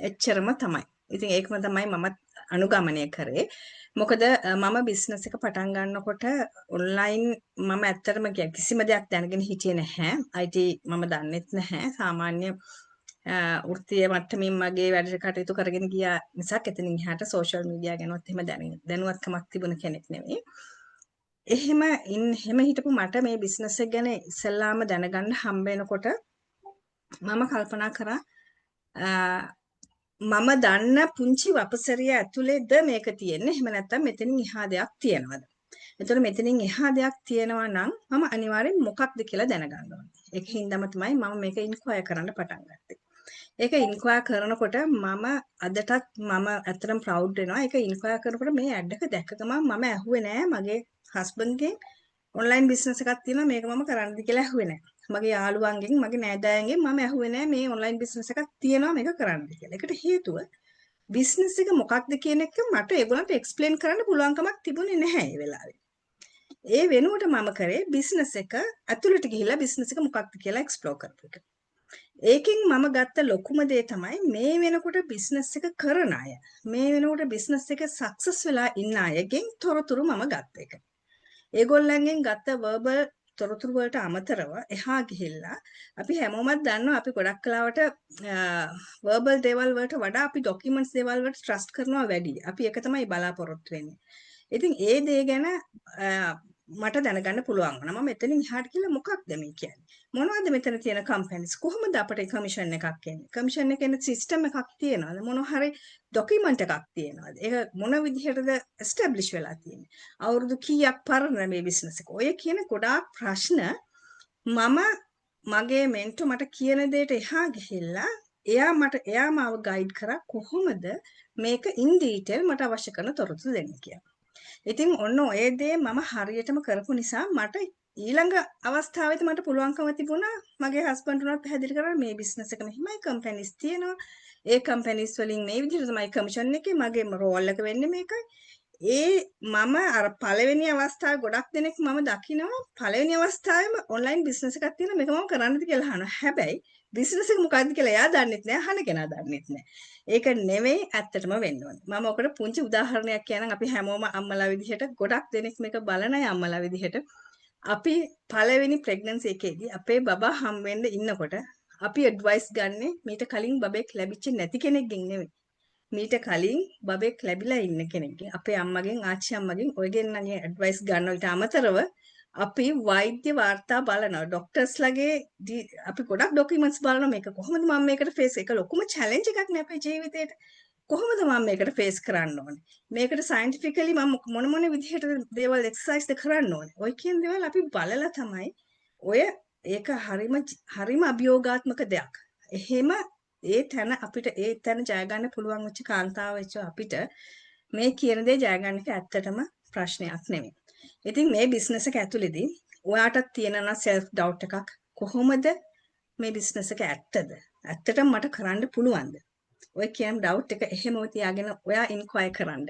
එච්චරම තමයි. ඉතින් ඒකම තමයි මම අනුගමනය කරේ. මොකද මම බිස්නස් එක පටන් ගන්නකොට ඔන්ලයින් මම ඇත්තටම කිසිම දෙයක් දැනගෙන හිටියේ නැහැ. IT මම දන්නෙත් නැහැ. සාමාන්‍ය වෘත්තීය මට්ටමින් මගේ වැඩ කටයුතු කරගෙන ගියා මිසක් එතනින් එහාට සෝෂල් මීඩියා ගැනවත් එහෙම දැනුවත්කමක් තිබුණ කෙනෙක් නෙවෙයි. එහෙම හිටපු මට මේ බිස්නස් එක ගැන ඉස්සෙල්ලාම දැනගන්න හම්බ වෙනකොට මම කල්පනා කරා මම දන්න පුංචි වපසරිය ඇතුලේද මේක තියෙන්නේ. එහෙම නැත්නම් මෙතනින් එහා දෙයක් තියෙනවද? එතකොට මෙතනින් එහා දෙයක් තියෙනවා නම් මම අනිවාර්යෙන් මොකක්ද කියලා දැනගන්න ඕනේ. ඒක හින්දාම තමයි මම මේක ඉන්ක්වයර් කරන්න පටන් ගත්තේ. ඒක ඉන්ක්වයර් කරනකොට මම අදටත් මම ඇත්තටම ප්‍රවුඩ් වෙනවා. ඒක ඉන්ක්වයර් කරනකොට මේ ඇඩ් එක දැක්ක ගමන් මම ඇහුවේ නෑ මගේ හස්බන්ඩ්ගෙන් ඔන්ලයින් බිස්නස් එකක් තියෙනවා මේක මම කරන්නද කියලා ඇහුවේ නෑ. මගේ යාළුවන්ගෙන් මගේ නෑදෑයන්ගෙන් මම ඇහුවේ නෑ මේ ඔන්ලයින් බිස්නස් එකක් තියෙනවා මේක කරන්නද කියලා. ඒකට හේතුව බිස්නස් එක මොකක්ද කියන එක මට ඒගොල්ලන්ට එක්ස්ප්ලেইন කරන්න පුළුවන්කමක් තිබුණේ නැහැ ඒ වෙලාවේ. ඒ වෙනුවට මම කරේ බිස්නස් එක ඇතුළට ගිහිල්ලා බිස්නස් එක මොකක්ද කියලා එක්ස්ප්ලෝර් කරපු එක. ඒකෙන් මම ගත්ත ලොකුම දේ තමයි මේ වෙනකොට බිස්නස් එක කරන අය මේ වෙනකොට බිස්නස් එක සක්සස් වෙලා ඉන්න අයගෙන් තොරතුරු මම ගත්ත එක. ඒගොල්ලන්ගෙන් ගත්ත වර්බල් තොරතුරු වලට අමතරව එහා ගිහිල්ලා අපි හැමෝමත් දන්නවා අපි ගොඩක් කලාවට වර්බල් දේවල් වලට වඩා අපි ડોකියුමන්ට්ස් දේවල් වලට ට්‍රස්ට් කරනවා වැඩි. අපි ඒක තමයි බලාපොරොත්තු වෙන්නේ. ඉතින් ඒ දේ ගැන මට දැනගන්න පුළුවන් වුණා. මම මෙතනින් එහාට කියලා මොකක්ද මේ කියන්නේ? මොනවද මෙතන තියෙන කම්පැනිස්? කොහොමද අපිට කමිෂන් එකක් එන්නේ? කමිෂන් එකේ සිස්ටම් එකක් තියෙනවද? මොන හරි ડોකියුමන්ට් එකක් තියෙනවද? ඒක මොන විදිහටද එස්ටැබ්ලිෂ් වෙලා තියෙන්නේ? අවුරුදු කීයක් පරණ මේ බිස්නස් එක? ඔය කියන ගොඩාක් ප්‍රශ්න මම මගේ මෙන්ටෝ මට කියන දෙයට එහා ගිහිල්ලා එයා මාව ගයිඩ් කරා කොහොමද මේක ඉන් ඩීටේල් මට අවශ්‍ය කරන තොරතුරු දෙන්නේ කියලා. ඉතින් ඔන්න ඔය දේ මම හරියටම කරපු නිසා මට ඊළඟ අවස්ථාවේදී මට පුළුවන්කම තිබුණා මගේ හස්බන්ඩ් උනත් පැහැදිලි කරලා මේ බිස්නස් එක මෙහිමයි කම්පැනිස් තියෙනවා. ඒ කම්පැනිස් වලින් මේ විදිහට තමයි කමිෂන් එකේ මගේ රෝල් එක වෙන්නේ මේකයි. මම අර පළවෙනි අවස්ථාවේ ගොඩක් දෙනෙක් මම දකිනවා පළවෙනි අවස්ථාවේම ඔන්ලයින් බිස්නස් එකක් තියෙන මේක මම කරන්නද කියලා අහනවා. හැබැයි බිස්නස් එක මොකක්ද කියලා එයා දන්නෙත් නෑ, අහන කෙනා දන්නෙත් නෑ. ඒක නෙවෙයි ඇත්තටම වෙන්න ඕනේ. මම ඔකට පුංචි උදාහරණයක් කියනනම් අපි හැමෝම අම්මලා විදිහට ගොඩක් දෙනෙක් මේක බලන අය අම්මලා විදිහට අපි පළවෙනි ප්‍රෙග්නන්සි එකේදී අපේ බබා හම් වෙන්න ඉන්නකොට අපි ඇඩ්වයිස් ගන්නෙ මීට කලින් බබෙක් ලැබිච්ච නැති කෙනෙක්ගෙන් නෙවෙයි. මීට කලින් බබෙක් ලැබිලා ඉන්න කෙනෙක්ගෙන් අපේ අම්මගෙන් ආච්චි අම්මගෙන් ඔයගෙන්නගේ ඇඩ්වයිස් ගන්න වලට අමතරව අපි වෛද්‍ය වාර්තා බලනවා ડોක්ටර්ස්ලාගේ අපි ගොඩක් ડોකියුමන්ට්ස් බලනවා මේක කොහොමද මම මේකට ෆේස් ඒක ලොකුම චැලෙන්ජ් එකක් නේ අපේ ජීවිතේට කොහොමද මම මේකට ෆේස් කරන්න ඕනේ මේකට සයන්ටිෆිකලි මම මොන විදිහට දේවල් එක්සර්සයිස්ද කරන්න ඕනේ ඔය කියන දේවල් අපි බලලා තමයි ඔය ඒක හරිම අභියෝගාත්මක දෙයක් එහෙම ඒ තැන අපිට ඒ තැන ජය ගන්න පුළුවන් වෙච්ච කාන්තාව වෙච්ච අපිට මේ කියන දේ ජය ගන්න එක ඇත්තටම ප්‍රශ්නයක් නෙමෙයි. ඉතින් මේ බිස්නස් එක ඇතුළේදී ඔයාටත් තියෙනවා self doubt එකක් කොහොමද මේ බිස්නස් එක ඇත්තද? ඇත්තටම මට කරන්න පුළුවන්ද? ඔය කියන doubt එක එහෙමම තියාගෙන ඔයා inquire කරන්න.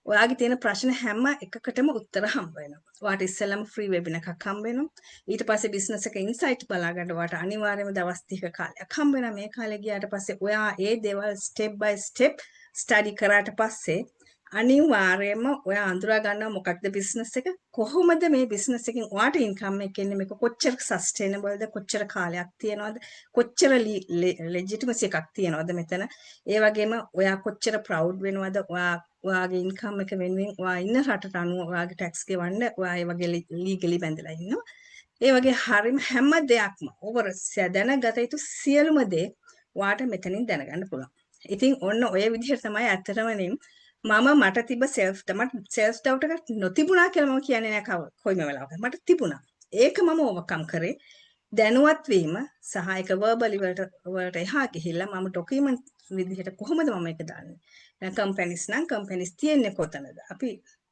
ඔයාගේ තියෙන ප්‍රශ්න හැම එකකටම උත්තර හම්බ වෙනවා. ඔයාට ඉස්සෙල්ලාම free webinar එකක් හම්බ වෙනවා. ඊට පස්සේ business එක insight බලා ගන්න ඔයාට අනිවාර්යයෙන්ම දවස් 30ක කාලයක් හම්බ වෙනවා. මේ කාලේ ගියාට පස්සේ ඔයා ඒ දේවල් step by step study කරාට පස්සේ අනිවාර්යයෙන්ම ඔයා අඳුරා ගන්නවා මොකක්ද business එක කොහොමද මේ business එකෙන් ඔයාට income එක එන්නේ මේක කොච්චර sustainableද කොච්චර කාලයක් තියනවද කොච්චර legitimacy එකක් තියනවද මෙතන ඒ වගේම ඔයා කොච්චර proud වෙනවද ඔයාගේ income එක වෙනුවෙන් ඔයා ඉන්න රටට අනුව ඔයාගේ tax ගෙවන්න ඔයා ඒ වගේ legally බැඳලා ඉන්නවා ඒ වගේ හැම දෙයක්ම over දැනගත යුතු සියලුම දේ ඔයාට මෙතනින් දැනගන්න පුළුවන් ඉතින් ඔන්න ඔය විදිහට තමයි ඇත්තටම මට තිබ්බ self doubt එක නොතිබුණා කියලා මම කියන්නේ නෑ කොයිම වෙලාවක මට තිබුණා ඒක මම overcome කරේ දැනුවත් වීම සහ ඒක verbally වලට එහා ගිහිල්ලා මම document විදිහට කොහොමද මම ඒක දාන්නේ දැන් companies තියන්නේ කොතනද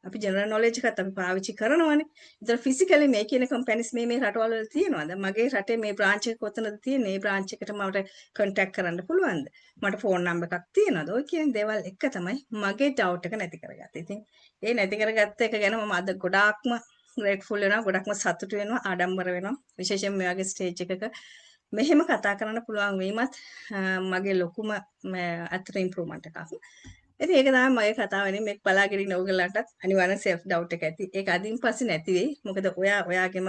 අපි general knowledge එකත් අපි පාවිච්චි කරනවානේ. ඒතර physically මේ කියන companies මේ රටවල් වල තියෙනවද? මගේ රටේ මේ branch එක කොතනද තියෙන්නේ? මේ branch එකට මට contact කරන්න පුළුවන්ද? මට phone number එකක් තියෙනවද? ඔය කියන දේවල් එක තමයි මගේ doubt එක නැති කරගත්තේ. ඉතින් ඒ නැති කරගත්ත එක ගැන මම අද ගොඩාක්ම grateful වෙනවා, ගොඩක්ම සතුටු වෙනවා, ආඩම්බර වෙනවා. විශේෂයෙන් මේ වගේ stage එකක මෙහෙම කතා කරන්න පුළුවන් වීමත් මගේ ලොකුම අතර improvement එකක්. ඉතින් ඒක තමයි මගේ කතාවනේ මේක බලාගෙන ඉන්න ඕගලන්ටත් අනිවාර්යෙන් self doubt එක ඇති. ඒක අදින් පස්සේ නැති වෙයි. මොකද ඔයාගේම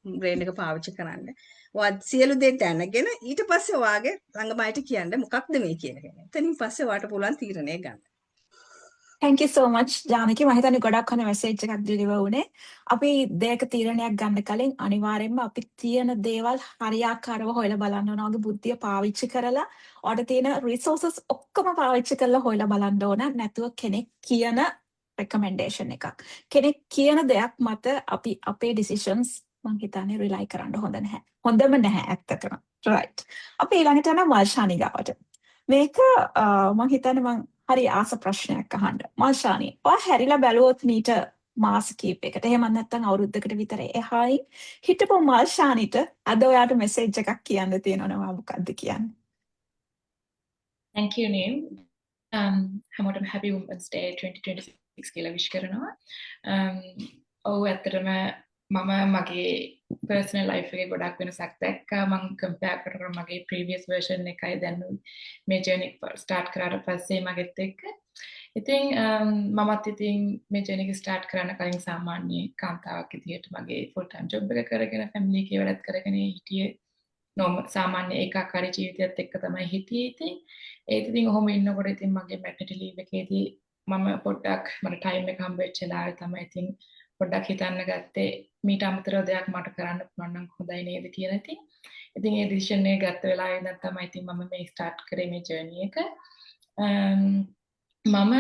brain එක පාවිච්චි කරන්න. ඔයා සියලු දේ දැනගෙන ඊට පස්සේ ඔයාගේ ළඟමයිට කියන්න මොකක්ද මේ කියන එක. එතනින් පස්සේ ඔයාට පුළුවන් තීරණය ගන්න. Thank you so much ජානකි මම හිතන්නේ ගොඩක් හොඳ මැසේජ් එකක් deliver වුණේ. අපි දෙයක තීරණයක් ගන්න කලින් අනිවාර්යයෙන්ම අපි තියෙන දේවල් හරියාකාරව හොයලා බලන්න ඕන. ඔගේ බුද්ධිය පාවිච්චි කරලා ඔයාට තියෙන resources ඔක්කොම පාවිච්චි කරලා හොයලා බලන්න ඕන. නැතුව කෙනෙක් කියන recommendation එකක්. කෙනෙක් කියන දෙයක් මත අපි අපේ decisions මං හිතන්නේ rely කරන්න හොඳ නැහැ. හොඳම නැහැ ඇත්තටම. right. අපි ඊළඟට යනවා වර්ෂානි ගාවට. මේක මං හිතන්නේ මං හරි ආස ප්‍රශ්නයක් අහන්න. මාෂානි, ඔයා හැරිලා බැලුවොත් මීට මාස කීපයකට එහෙම නැත්නම් අවුරුද්දකට විතර එහායි හිටපු මාෂානිට අද ඔයාට මෙසේජ් එකක් කියන්න තියෙනවනේ මොකක්ද කියන්නේ? Thank you Neem. හැමෝටම happy Women's Day 2026 කියලා wish කරනවා. ඔව් ඇත්තටම මම මගේ personal life එකේ ගොඩක් වෙනසක් දැක්කා. මම compare කරනකොට මගේ previous version එකයි දැන් මේ journey start කරාට පස්සේ මගෙත් එක්ක. ඉතින් මමත් ඉතින් මේ journey එක start කරන්න කලින් සාමාන්‍ය කාන්තාවක් විදියට මගේ full time job එක කරගෙන family එකේ වැඩත් කරගෙන හිටියේ. සාමාන්‍ය ඒකාකාරී ජීවිතයත් එක්ක තමයි හිටියේ ඉතින්. ඒත් ඉතින් ඔහොම ඉන්නකොට ඉතින් මගේ maternity leave එකේදී මම පොඩ්ඩක් මට time එක හම්බ වෙච්ච වෙලාවේ තමයි ඉතින් පොඩ්ඩක් හිතන්න ගත්තේ මීට අමතරව දෙයක් මට කරන්න පුළුවන් නම් හොඳයි නේද කියලා ඉතින්. ඉතින් ඒ decision එක ගත්ත වෙලාවේ ඉඳන් තමයි ඉතින් මම මේ start කරේ මේ journey එක. මම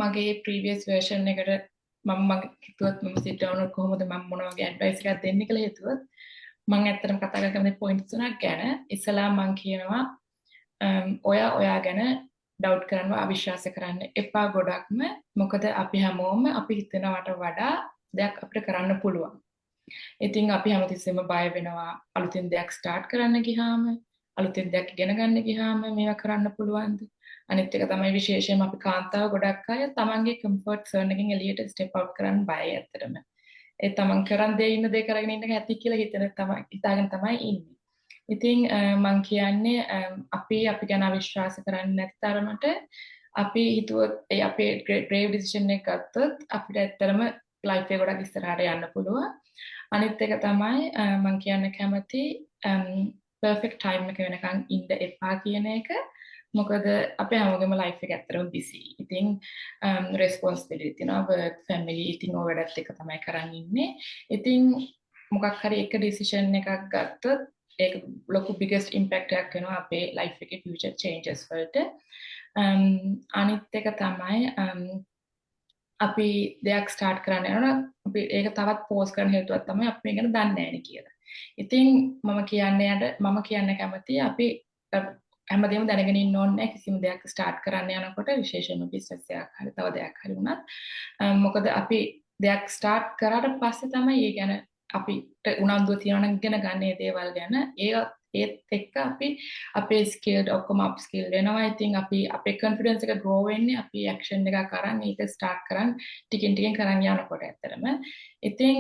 මගේ previous version එකට මම හිතුවත් මම sit down කොහොමද මම මොන වගේ advice එකක් දෙන්නේ කියලා හිතුවත් මම ඇත්තටම කතා කරගන්න points තුනක් ගැන ඉස්සලා මම කියනවා ඔයා ගැන doubt කරනවා අවිශ්වාස කරන්න එපා ගොඩක්ම මොකද අපි හැමෝම අපි හිතනවට වඩා දෙයක් අපිට කරන්න පුළුවන්. ඉතින් අපි හැමතිස්සෙම බය වෙනවා අලුතින් දෙයක් start කරන්න ගියාම, අලුතින් දෙයක් ඉගෙන ගන්න ගියාම මේවා කරන්න පුළුවන්ද? අනිත් එක තමයි විශේෂයෙන්ම අපි කාන්තාව ගොඩක් අය තමන්ගේ කම්ෆර්ට් සෝන් එකෙන් එළියට ස්ටෙප් අවුට් කරන්න බයයි ඇත්තටම. ඒ තමන් කරන් දේ ඉන්න දේ කරගෙන ඉන්න එක ඇති කියලා හිතාගෙන තමයි ඉන්නේ. ඉතින් මං කියන්නේ අපි ගැන අවිශ්වාස කරන්නේ නැති තරමට අපි හිතුවොත් ඒ අපේ brave decision එක ගත්තොත් අපිට ඇත්තටම ලයිෆ් එක ගොඩක් ඉස්සරහට යන්න පුළුවන්. අනිත් එක තමයි මං කියන්න කැමති perfect time එක වෙනකන් ඉන්න එපා කියන එක. මොකද අපේ හැමෝගෙම ලයිෆ් එක ඇත්තටම busy. ඉතින් responsibility තියෙනවා work family ඉතින් ඔය වැඩත් එක තමයි කරන් ඉන්නේ. ඉතින් මොකක් හරි එක decision එකක් ගත්තොත් ඒක ලොකු biggest impact එකක් වෙනවා අපේ life එකේ future changes වලට. අනිත් එක තමයි අපි දෙයක් start කරන්න යනවා අපි ඒක තවත් pause කරන්න හේතුවක් තමයි අපි මේක දන්නේ නැහැ නේ කියලා. ඉතින් මම කියන්න කැමතියි අපි හැමදේම දැනගෙන ඉන්න ඕනේ නැහැ කිසිම දෙයක් start කරන්න යනකොට විශේෂයෙන්ම business එකක් හරි තව දෙයක් හරි වුණත්. මොකද අපි දෙයක් start කරාට පස්සේ තමයි ඒ ගැන අපිට උනන්දුව තියෙනවා නම් ඉගෙන ගන්න මේ දේවල් ගැන ඒත් එක්ක අපි අපේ ස්කිල් ඔක්කොම අප් ස්කිල් වෙනවා. ඉතින් අපි අපේ කොන්ෆිඩන්ස් එක grow වෙන්නේ අපි ඇක්ෂන් එකක් අරන් ඒක ස්ටාර්ට් කරන් ටිකෙන් කරන් යනකොට ඇත්තටම. ඉතින්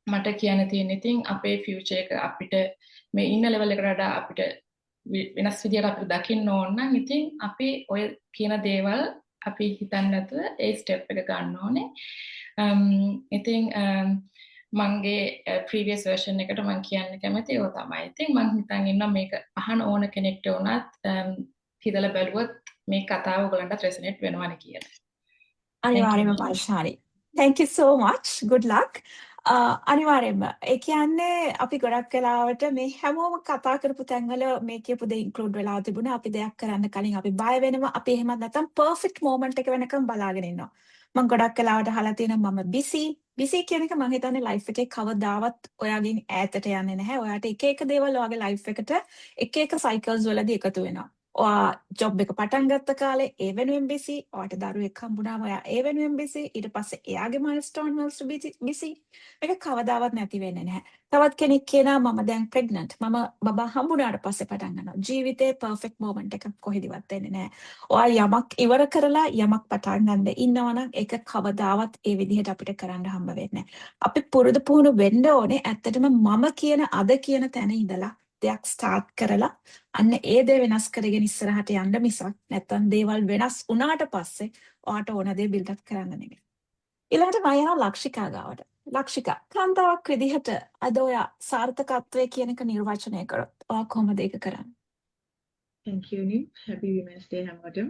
මට කියන්න තියෙන්නේ ඉතින් අපේ ෆියුචර් එක අපිට මේ ඉන්න ලෙවල් එකට වඩා අපිට වෙනස් විදියට අපිට දකින්න ඕන නම් ඉතින් අපි ඔය කියන දේවල් අපි හිතන්නේ නැතුව ඒ ස්ටෙප් එක ගන්න ඕනේ. ඉතින් මගේ previous version එකට මම කියන්න කැමති ඒවා තමයි. ඉතින් මම හිතන් ඉන්නවා මේක අහන ඕන කෙනෙක්ට උනත් හිතලා බැලුවොත් මේ කතාව ඔයගලන්ට resonate වෙනවනේ කියලා. අනිවාර්යයෙන්ම පර්ශානි. Thank you so much. Good luck. අනිවාර්යයෙන්ම ඒ කියන්නේ අපි ගොඩක් වෙලාවට මේ හැමෝම කතා කරපු තැන්වල මේ කියපු දේ include වෙලා තිබුණා. අපි දෙයක් කරන්න කලින් අපි බය වෙනවා. අපි එහෙමත් නැත්නම් perfect moment එක වෙනකම් බලාගෙන ඉන්නවා. මම ගොඩක් වෙලාවට අහලා තියෙනවා මම busy කියන එක මම හිතන්නේ life එකේ කවදාවත් ඔයාගෙන් ඈතට යන්නේ නැහැ. ඔයාට එක දේවල් ඔයාගේ life එකට එක cycles වලදී එකතු වෙනවා. ඔයා ජොබ් එක පටන් ගත්ත කාලේ ඒ වෙනුවෙන් busy, ඔයාට දරුවෙක් හම්බුනාම ඔයා ඒ වෙනුවෙන් busy, ඊට පස්සේ එයාගේ milestone වලට busy. මේක කවදාවත් නැති වෙන්නේ නැහැ. තවත් කෙනෙක් කියනවා මම දැන් pregnant. මම බබා හම්බුනාට පස්සේ පටන් ගන්නවා. ජීවිතේ perfect moment එකක් කොහෙදිවත් එන්නේ නැහැ. ඔයා යමක් ඉවර කරලා යමක් පටන් ගන්න ඉන්නවා නම් ඒක කවදාවත් ඒ විදිහට අපිට කරන්න හම්බ වෙන්නේ නැහැ. අපි පුරුදු පුහුණු වෙන්න ඕනේ ඇත්තටම මම කියන අද කියන තැන ඉඳලා දෙයක් ස්ටාර්ට් කරලා අන්න ඒ දේ වෙනස් කරගෙන ඉස්සරහට යන්න මිසක් නැත්තම් දේවල් වෙනස් වුණාට පස්සේ ඔයාට ඕන දේ බිල්ඩ් අප් කරන්න නෙමෙයි. ඊළඟට මම යනවා ලක්ෂිකා ගාවට. ලක්ෂිකා කාන්තාවක් විදිහට අද ඔයා සාර්ථකත්වයේ කියන එක නිර්වචනය කරොත් ඔයා කොහොමද ඒක කරන්නේ? Thank you නේ. Happy Women's Day හැමෝටම.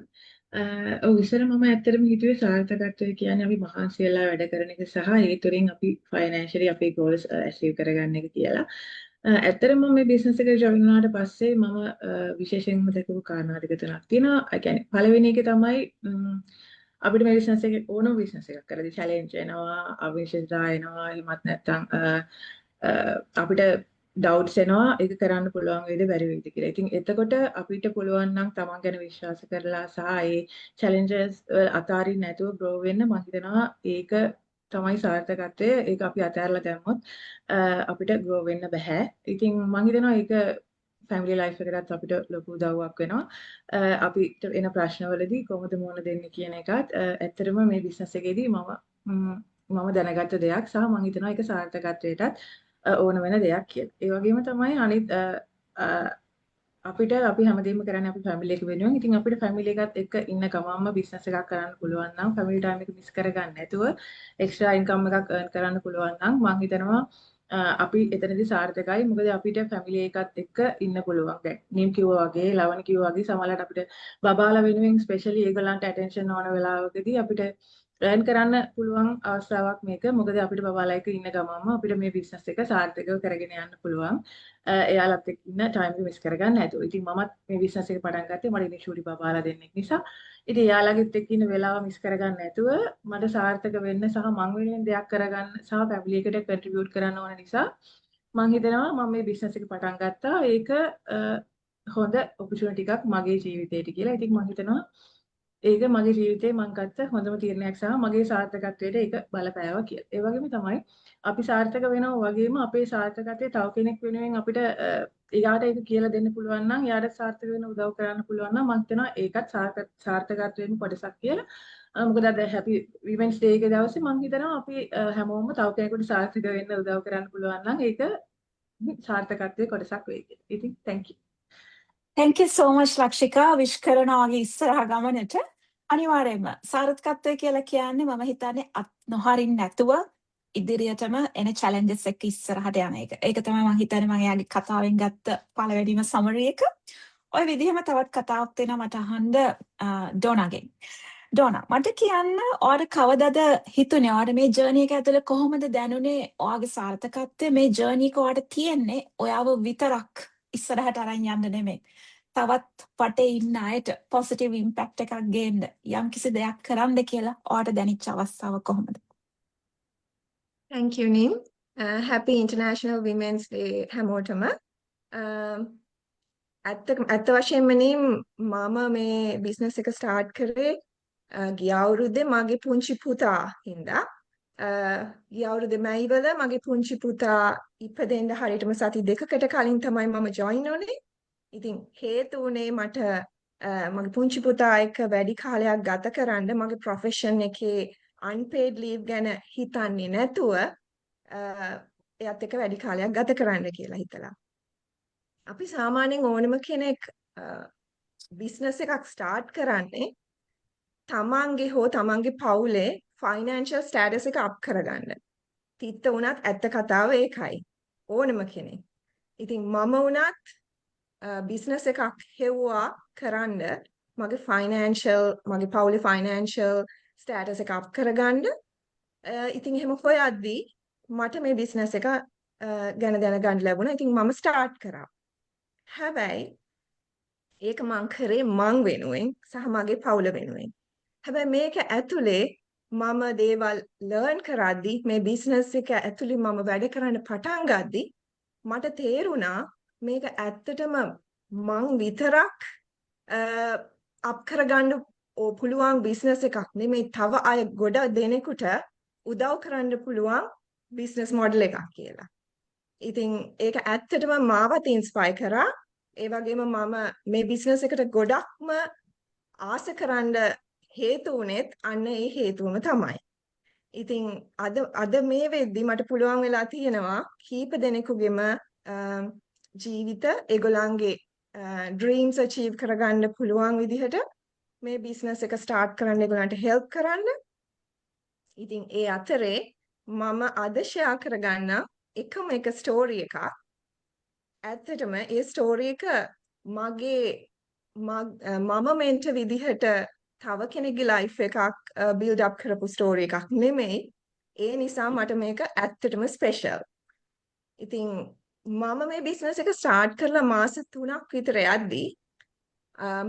ඔව් ඉස්සර මම ඇත්තටම හිතුවේ සාර්ථකත්වය කියන්නේ අපි මහන්සි වෙලා වැඩ කරන එක සහ ඒ තුලින් අපි financially අපේ goals achieve කරගන්න එක කියලා. ඇත්තටම මේ business එකට join වුණාට පස්සේ මම විශේෂයෙන්ම දැකපු කාරණා ටික තුනක් තියෙනවා. ඒ කියන්නේ පළවෙනි එක තමයි අපිට මේ business එකේ ඕනම business එකක් කරද්දී challenge එනවා, අවිශ්වසතා එනවා, එහෙමත් නැත්නම් අපිට doubts එනවා ඒක කරන්න පුළුවන් වේද බැරි වේද කියලා. ඉතින් එතකොට අපිට පුළුවන් නම් තමන් ගැන විශ්වාස කරලා සහ ඒ challenges අතාරින්න නැතුව grow වෙන්න මම හිතනවා ඒක තමයි සාර්ථකත්වය. ඒක අපි අතහැරලා දැම්මොත් අපිට grow වෙන්න බෑ. ඉතින් මම හිතනවා ඒක family life එකටත් අපිට ලොකු උදව්වක් වෙනවා. අපිට එන ප්‍රශ්නවලදී කොහොමද මුහුණ දෙන්නේ කියන එකත් ඇත්තටම මේ business එකේදී මම දැනගත්ත දෙයක් සහ මම හිතනවා ඒක සාර්ථකත්වයටත් ඕන වෙන දෙයක් කියලා. ඒ වගේම තමයි අනිත් අපි හැමදේම කරන්නේ අපි family එක වෙනුවෙන්. ඉතින් අපිට family එකත් එක්ක ඉන්න ගමන්ම business එකක් කරන්න පුළුවන් නම් family time එක මිස් කරගන්න නැතුව extra income එකක් earn කරන්න පුළුවන් නම් මම හිතනවා අපි එතනදී සාර්ථකයි. මොකද අපිට family එකත් එක්ක ඉන්න පුළුවන්. දැන් නිම් කිව්වා වගේ, ලවණ කිව්වා වගේ සමහරවිට අපිට බබාලා වෙනුවෙන් specially ඒගොල්ලන්ට attention ඕන වෙලාවකදී අපිට earn කරන්න පුළුවන් අවස්ථාවක් මේක. මොකද අපිට බබාලා එක්ක ඉන්න ගමන්ම අපිට මේ business එක සාර්ථකව කරගෙන යන්න පුළුවන්. එයාලත් එක්ක ඉන්න time එක මිස් කරගන්න නැතුව. ඉතින් මමත් මේ business එක පටන් ගත්තේ මට ඉනිෂියලි බබාලා දෙන්නෙක් නිසා. ඉතින් එයාලගෙත් එක්ක ඉන්න වෙලාව මිස් කරගන්න නැතුව මට සාර්ථක වෙන්න සහ මං වෙනුවෙන් දෙයක් කරගන්න සහ family එකට contribute කරන්න ඕන නිසා මං හිතනවා මම මේ business එක පටන් ගත්තා. ඒක හොඳ opportunity එකක් මගේ ජීවිතේට කියලා. ඉතින් මං හිතනවා ඒක මගේ ජීවිතේ මං ගත්ත හොඳම තීරණයක් සහ මගේ සාර්ථකත්වයට ඒක බලපෑවා කියලා. ඒ වගේම තමයි අපි සාර්ථක වෙනවා වගේම අපේ සාර්ථකත්වයේ තව කෙනෙක් වෙනුවෙන් අපිට එයාට ඒක කියලා දෙන්න පුළුවන් නම් එයාට සාර්ථක වෙන්න උදව් කරන්න පුළුවන් නම් මම හිතනවා ඒකත් සාර්ථකත්වයෙන් කොටසක් කියලා. මොකද අද හැපි විමෙන්ස් ඩේ එක දවසේ මම හිතනවා අපි හැමෝම තව කෙනෙකුට සාර්ථක වෙන්න උදව් කරන්න පුළුවන් නම් ඒක සාර්ථකත්වයේ කොටසක් වෙයි කියලා. ඉතින් thank you. Thank you so much Lakshika විශ් කරනවාගේ ඉස්සරහ ගමනට අනිවාර්යයෙන්ම සාර්ථකත්වය කියලා කියන්නේ මම හිතන්නේ අත් නොහරින්න නැතුව ඉදිරියටම එන challenges එක්ක ඉස්සරහට යන එක. ඒක තමයි මම හිතන්නේ මම එයාගේ කතාවෙන් ගත්ත පළවෙනිම summary එක. ඔය විදිහම තවත් කතාවක් තියෙනවා මට අහන්න ඩෝනාගෙන්. ඩෝනා මට කියන්න ඔයාට කවදද හිතුනේ ඔයාට මේ ජර්නි එක ඇතුලේ කොහොමද දැනුනේ ඔයාගේ සාර්ථකත්වය මේ ජර්නි එක ඔයාට තියෙන්නේ ඔයාව විතරක් ඉස්සරහට අරන් යන්න නෙමෙයි. තවත් වටේ ඉන්න අයට positive impact එකක් ගේන්න යම් කිසි දෙයක් කරන්න කියලා ඔයාට දැනෙච්ච අවස්ථාව කොහොමද? Thank you, Nim. Happy International Women's Day හැමෝටම. ඇත්ත වශයෙන්ම Nim මම මේ බිස්නස් එක ස්ටාර්ට් කරේ ගිය අවුරුද්දේ මගේ පුංචි පුතා හින්දා. ගිය අවුරුද්දේ මැයිවල මගේ පුංචි පුතා ඉපදෙන්න හරියටම සති දෙකකට කලින් තමයි මම ජොයින් වුනේ. ඉතින් හේතු උනේ මට මගේ පුංචි පුතා එක්ක වැඩි කාලයක් ගත කරන්න මගේ ප්‍රොෆෙෂන් එකේ unpaid leave ගැන හිතන්නේ නැතුව එයාත් එක්ක වැඩි කාලයක් ගත කරන්න කියලා හිතලා. අපි සාමාන්‍යයෙන් ඕනම කෙනෙක් බිස්නස් එකක් ස්ටාර්ට් කරන්නේ තමන්ගේ හෝ තමන්ගේ පවුලේ ෆයිනෑන්ෂල් ස්ටේටස් එක අප් කරගන්න. තිත්ත වුණත් ඇත්ත කතාව ඒකයි. ඕනම කෙනෙක්. ඉතින් මම වුණත් බිස්නස් එකක් හෙව්වා කරන්න මගේ මගේ පවුලේ ෆයිනෑන්ෂල් ස්ටේටස් එක අප් කරගන්න. ඉතින් එහෙම හොයද්දී මට මේ බිස්නස් එක ගැන දැනගන්න ලැබුණා. ඉතින් මම ස්ටාර්ට් කරා. හැබැයි ඒක මං කරේ මං වෙනුවෙන් සහ මගේ පවුල වෙනුවෙන්. හැබැයි මේක ඇතුලේ මම දේවල් ලර්න් කරද්දී මේ බිස්නස් එක ඇතුලේ මම වැඩ කරන්න පටන් ගද්දී මට තේරුණා මේක ඇත්තටම මං විතරක් අප් කරගන්න පුළුවන් බිස්නස් එකක් නෙමෙයි තව අය ගොඩක් දෙනෙකුට උදව් කරන්න පුළුවන් බිස්නස් මොඩල් එකක් කියලා. ඉතින් ඒක ඇත්තටම මාවත් ඉන්ස්පයර් කරා. ඒ වගේම මම මේ බිස්නස් එකට ගොඩක්ම ආස කරන්න හේතු වුණෙත් අන්න ඒ හේතුවම තමයි. ඉතින් අද මේ වෙද්දි මට පුළුවන් වෙලා තියෙනවා කීප දෙනෙකුගේම ජීවිත ඒගොල්ලන්ගේ ඩ්‍රීම්ස් අචීව් කරගන්න පුළුවන් විදිහට මේ බිස්නස් එක ස්ටාර්ට් කරන්න ඒගොල්ලන්ට හෙල්ප් කරන්න. ඉතින් ඒ අතරේ මම අද ෂෙයා කරගන්න එකම එක ස්ටෝරි එකක්. ඇත්තටම ඒ ස්ටෝරි එක මම මෙන්ට විදිහට තව කෙනෙක්ගේ ලයිෆ් එකක් බිල්ඩ් අප් කරපු ස්ටෝරි එකක් නෙමෙයි. ඒ නිසා මට මේක ඇත්තටම ස්පෙෂල්. ඉතින් මම මේ බිස්නස් එක ස්ටාර්ට් කරලා මාස 3ක් විතර යද්දී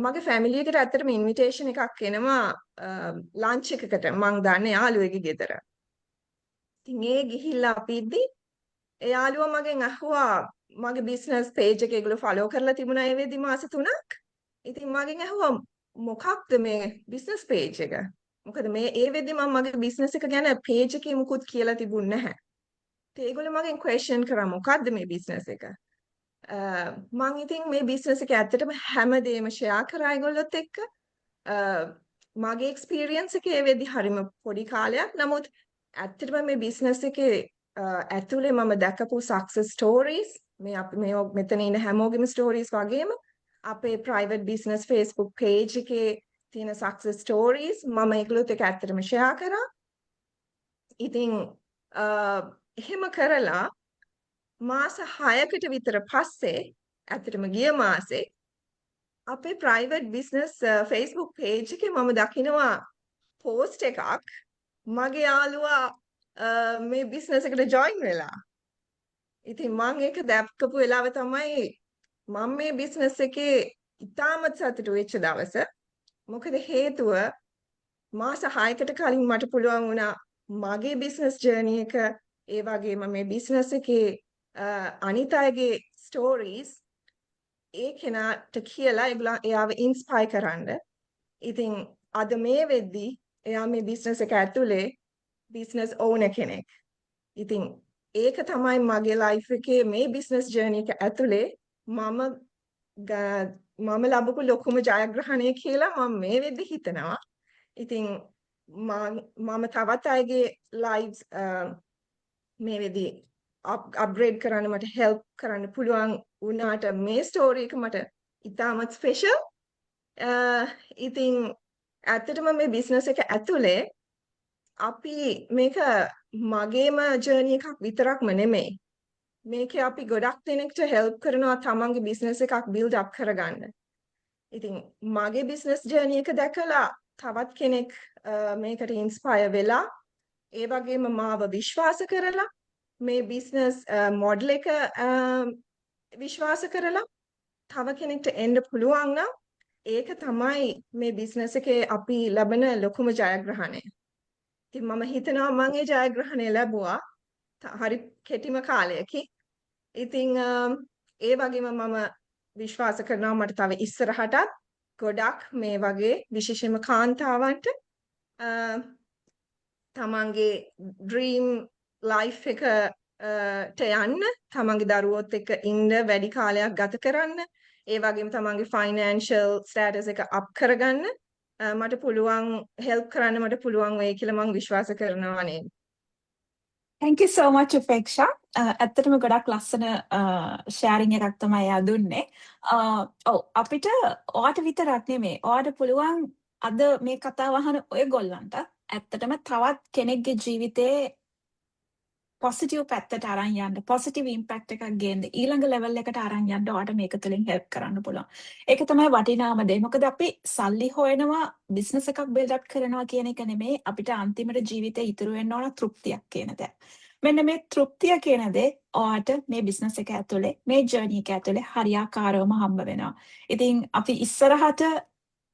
මගේ ෆැමිලි එකට ඇත්තටම ඉන්විටේෂන් එකක් එනවා ලන්ච් එකකට මං දන්නේ යාළුවෙක්ගේ ගෙදර. ඉතින් ඒ ගිහිල්ලා අපි ඉද්දී ඒ යාළුවා මගෙන් අහුවා මගේ බිස්නස් පේජ් එක ඒගොල්ලෝ ෆලෝ කරලා තිබුණා ඒ වෙද්දි මාස 3ක්. ඉතින් මගෙන් අහුවා මොකක්ද මේ බිස්නස් පේජ් එක? මොකද මේ ඒ වෙද්දි මම මගේ බිස්නස් එක ගැන පේජ් එකේ මුකුත් කියලා තිබුණ නැහැ. ඉතින් ඒගොල්ලෝ මගෙන් ක්වෙස්චන් කරා මොකක්ද මේ බිස්නස් එක? මං ඉතින් මේ බිස්නස් එක ඇත්තටම හැමදේම ෂෙයා කරා ඒගොල්ලොත් එක්ක. මගේ එක්ස්පීරියන්ස් එක ඒ වෙද්දි හරිම පොඩි කාලයක්. නමුත් ඇත්තටම මේ බිස්නස් එකේ ඇතුලේ මම දැකපු සක්සස් ස්ටෝරීස් මේ මෙතන ඉන්න හැමෝගෙම ස්ටෝරීස් වගේම අපේ ප්‍රයිවට් බිස්නස් Facebook page එකේ තියෙන සක්සස් ස්ටෝරීස් මම ඒගොල්ලොත් එක්ක ඇත්තටම ෂෙයා කරා. ඉතින් එහෙම කරලා මාස 6කට විතර පස්සේ ඇත්තටම ගිය මාසේ අපේ ප්‍රයිවට් බිස්නස් Facebook page එකේ මම දකිනවා post එකක් මගේ යාළුවා මේ බිස්නස් එකට ජොයින් වෙලා. ඉතින් මම ඒක දැක්කපු වෙලාව තමයි මම මේ බිස්නස් එකේ ඉතාමත් සතුටු වෙච්ච දවස. මොකද හේතුව මාස 6කට කලින් මට පුළුවන් වුණා මගේ බිස්නස් ජර්නි එක ඒ වගේම මේ බිස්නස් එකේ අනිත් අයගේ ස්ටෝරීස් ඒ කෙනාට කියලා එයාව ඉන්ස්පයර් කරන්න. ඉතින් අද මේ වෙද්දි එයා මේ බිස්නස් එක ඇතුලේ බිස්නස් ඕනර් කෙනෙක්. ඉතින් ඒක තමයි මගේ ලයිෆ් එකේ මේ බිස්නස් ජර්නි එක ඇතුලේ මම ලැබපු ලොකුම ජයග්‍රහණය කියලා මම මේ වෙද්දි හිතනවා. ඉතින් මම තවත් අයගේ ලයිව්ස් මේ වෙද්දි අප්ග්‍රේඩ් කරන්න මට හෙල්ප් කරන්න පුළුවන් වුණාට මේ ස්ටෝරි එක මට ඉතාමත් ස්පෙෂල්. ඉතින් ඇත්තටම මේ බිස්නස් එක ඇතුලේ අපි මේක මගේම ජර්නි එකක් විතරක්ම නෙමෙයි. මේකේ අපි ගොඩක් දෙනෙක්ට හෙල්ප් කරනවා තමන්ගේ බිස්නස් එකක් බිල්ඩ් අප් කරගන්න. ඉතින් මගේ බිස්නස් ජර්නි එක දැකලා තවත් කෙනෙක් මේකට ඉන්ස්පයර් වෙලා ඒ වගේම මාව විශ්වාස කරලා මේ බිස්නස් මොඩල් එක විශ්වාස කරලා තව කෙනෙක්ට එන්න පුළුවන් නම් ඒක තමයි මේ බිස්නස් එකේ අපි ලබන ලොකුම ජයග්‍රහණය. ඉතින් මම හිතනවා මම ඒ ජයග්‍රහණය ලැබුවා හරි කෙටිම කාලයකින්. ඉතින් ඒ වගේම මම විශ්වාස කරනවා මට තව ඉස්සරහටත් ගොඩක් මේ වගේ විශේෂයෙන්ම කාන්තාවන්ට තමන්ගේ ඩ්‍රීම් ලයිෆ් එකට යන්න තමන්ගේ දරුවොත් එක්ක ඉන්න වැඩි කාලයක් ගත කරන්න ඒ වගේම තමන්ගේ ෆයිනෑන්ෂල් ස්ටේටස් එක අප් කරගන්න මට පුළුවන් හෙල්ප් කරන්න මට පුළුවන් වෙයි කියලා මම විශ්වාස කරනවා නේද. Thank you so much උපේක්ෂා. ඇත්තටම ගොඩක් ලස්සන ෂෙයාරින් එකක් තමයි එයා දුන්නේ. ඔව් අපිට ඔයාට විතරක් නෙමෙයි. ඔයාට පුළුවන් අද මේ කතාව අහන ඔයගොල්ලන්ට ඇත්තටම තවත් කෙනෙක්ගේ ජීවිතේ පොසිටිව් පැත්තට අරන් යන්න, පොසිටිව් ඉම්පැක්ට් එකක් ගේන්න, ඊළඟ ලෙවල් එකට අරන් යන්න ඔයාට මේක තුලින් හෙල්ප් කරන්න පුළුවන්. ඒක තමයි වටිනාම දේ. මොකද අපි සල්ලි හොයනවා, බිස්නස් එකක් බිල්ඩ් අප් කරනවා කියන එක නෙමෙයි. අපිට අන්තිමට ජීවිතේ ඉතුරු වෙන්න ඕන තෘප්තියක් කියන දේ. මෙන්න මේ තෘප්තිය කියන දේ ඔයාට මේ බිස්නස් එක ඇතුලේ, මේ ජර්නි එක ඇතුලේ හරියාකාරවම හම්බ වෙනවා. ඉතින් අපි ඉස්සරහට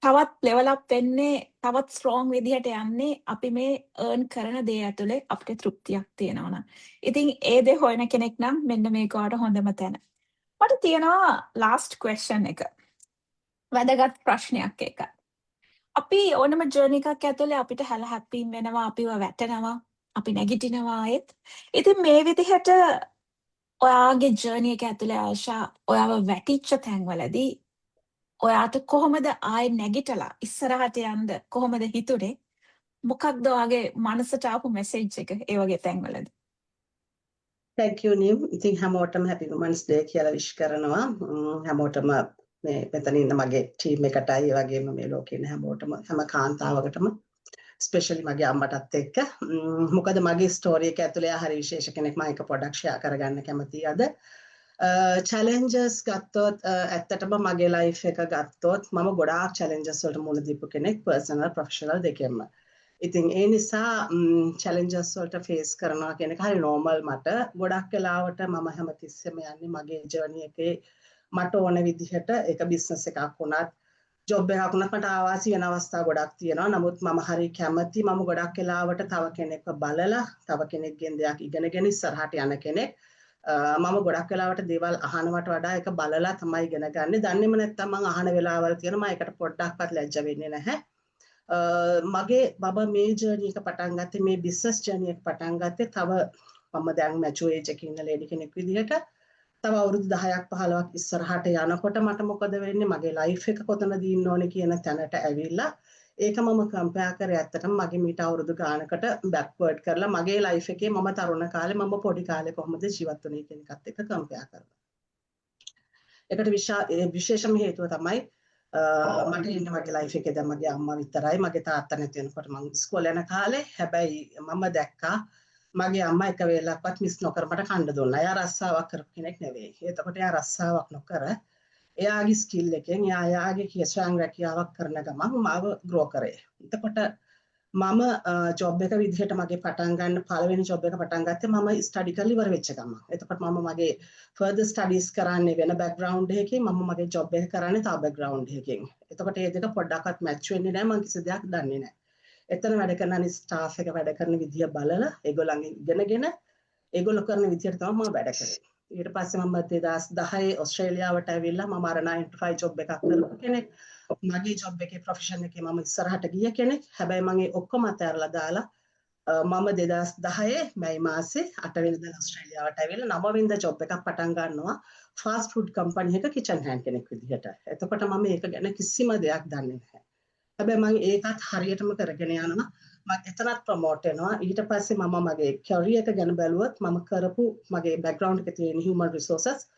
තවත් ලෙවල් අප් වෙන්නේ, තවත් ස්ට්‍රෝං විදිහට යන්නේ අපි මේ earn කරන දේ ඇතුලේ අපිට තෘප්තියක් තියෙනවා නම්. ඉතින් ඒ දේ හොයන කෙනෙක් නම් මෙන්න මේක ඔයාට හොඳම තැන. මට තියෙනවා last question එක. වැදගත් ප්‍රශ්නයක් එක. අපි ඕනම ජර්නි එකක් ඇතුලේ අපිට හැප්පීම් වෙනවා, අපිව වැටෙනවා, අපි නැගිටිනවා ඒත්. ඉතින් මේ විදිහට ඔයාගේ ජර්නි එක ඇතුලේ ආශා ඔයාව වැටිච්ච තැන්වලදී ඔයාට කොහොමද ආයෙ නැගිටලා ඉස්සරහට යන්න කොහොමද හිතුනේ? මොකක්ද ඔයාගේ මනසට ආපු මෙසේජ් එක ඒ වගේ තැන්වලදී? Thank you Nim. ඉතින් හැමෝටම happy women's day කියලා විශ් කරනවා. හැමෝටම මේ මෙතන ඉන්න මගේ ටීම් එකටයි ඒ වගේම මේ ලෝකේ ඉන්න හැමෝටම හැම කාන්තාවකටම ස්පෙෂලි මගේ අම්මටත් එක්ක. මොකද මගේ ස්ටෝරි එක ඇතුලේ හරි විශේෂ කෙනෙක් මම එක පොඩක් ෂෙයා කරගන්න කැමතියි අද. challenges ගත්තොත් ඇත්තටම මගේ ලයිෆ් එක ගත්තොත් මම ගොඩාක් challenges වලට මුහුණ දීපු කෙනෙක් personal professional දෙකෙන්ම. ඉතින් ඒ නිසා challenges වලට face කරනවා කියන එක හරි normal මට. ගොඩක් වෙලාවට මම හැමතිස්සෙම යන්නේ මගේ journey එකේ මට ඕන විදිහට ඒක business එකක් වුණත් job එකක් වුණත් මට ආවාසි වෙන අවස්ථා ගොඩක් තියෙනවා. නමුත් මම හරි කැමති මම ගොඩක් වෙලාවට තව කෙනෙක්ව බලලා තව කෙනෙක්ගෙන් දෙයක් ඉගෙනගෙන ඉස්සරහට යන කෙනෙක්. මම ගොඩක් වෙලාවට දේවල් අහනවට වඩා ඒක බලලා තමයි ඉගෙන ගන්න. දන්නේම නැත්තම් මම අහන වෙලාවල් තියෙනවා මම ඒකට පොඩ්ඩක්වත් ලැජ්ජ වෙන්නේ නැහැ. මගේ බබා මේ ජර්නි එක පටන් ගත්තේ මේ බිස්නස් ජර්නි එක පටන් ගත්තේ තව මම දැන් මැචුවර් ඒජ් එකේ ඉන්න ලේඩි කෙනෙක් විදිහට තව අවුරුදු 10ක් 15ක් ඉස්සරහට යනකොට මට මොකද වෙන්නේ මගේ ලයිෆ් එක කොතනද ඉන්න ඕනේ කියන තැනට ඇවිල්ලා ඒක මම කම්පෙයාර් කරේ ඇත්තටම මගේ මීට අවුරුදු ගානකට බෑක්වර්ඩ් කරලා මගේ ලයිෆ් එකේ මම තරුණ කාලේ මම පොඩි කාලේ කොහොමද ජීවත් වුනේ කියන එකත් එක්ක කම්පෙයාර් කරලා. ඒකට විශේෂම හේතුව තමයි මට ඉන්න මගේ ලයිෆ් එකේ දැන් මගේ අම්මා විතරයි මගේ තාත්තා නැති වෙනකොට මම ඉස්කෝලේ යන කාලේ හැබැයි මම දැක්කා මගේ අම්මා එක වෙලාවක්වත් මිස් නොකර මට කන්න දුන්නා. එයා රස්සාවක් කරපු කෙනෙක් නෙවෙයි. එතකොට එයා රස්සාවක් නොකර එයාගේ ස්කිල් එකෙන් එයාගේ ස්වයං රැකියාවක් කරන ගමන් මාව ග්‍රෝ කරේ. එතකොට මම ජොබ් එක විදිහට මගේ පටන් ගන්න පළවෙනි ජොබ් එක පටන් ගත්තේ මම ස්ටඩි කරලා ඉවර වෙච්ච ගමන්. එතකොට මම මගේ ෆර්දර් ස්ටඩීස් කරන්නේ වෙන බෑග්ග්‍රවුන්ඩ් එකකින් මම මගේ ජොබ් එක කරන්නේ තව බෑග්ග්‍රවුන්ඩ් එකකින්. එතකොට මේ දෙක පොඩ්ඩක්වත් මැච් වෙන්නේ නැහැ. මම කිසි දෙයක් දන්නේ නැහැ. එතන වැඩ කරන ස්ටාෆ් එක වැඩ කරන විදිය බලලා ඒගොල්ලන්ගෙන් ඉගෙනගෙන ඒගොල්ලෝ කරන විදියට තමයි මම වැඩ කරේ. ඊට පස්සේ මම 2010 ඕස්ට්‍රේලියාවට ඇවිල්ලා මම අර 9 to 5 ජොබ් එකක් කරපු කෙනෙක්. මගේ ජොබ් එකේ ප්‍රොෆෙෂන් එකේ මම ඉස්සරහට ගිය කෙනෙක්. හැබැයි මම ඒ ඔක්කොම අතහැරලා දාලා මම 2010 මැයි මාසේ 8 වෙනිදා ඕස්ට්‍රේලියාවට ඇවිල්ලා 9 වෙනිදා ජොබ් එකක් පටන් ගන්නවා ෆාස්ට් ෆුඩ් කම්පැනි එක කිචන් හෑන්ඩ් කෙනෙක් විදිහට. එතකොට මම ඒක ගැන කිසිම දෙයක් දන්නේ නැහැ. හැබැයි මම ඒකත් හරියටම කරගෙන යනවා. මම එතනත් ප්‍රොමෝට් වෙනවා. ඊට පස්සේ මම මගේ කැරියර් එක ගැන බැලුවොත් මම කරපු මගේ බෑග්ග්‍රවුන්ඩ් එකේ තියෙන human resources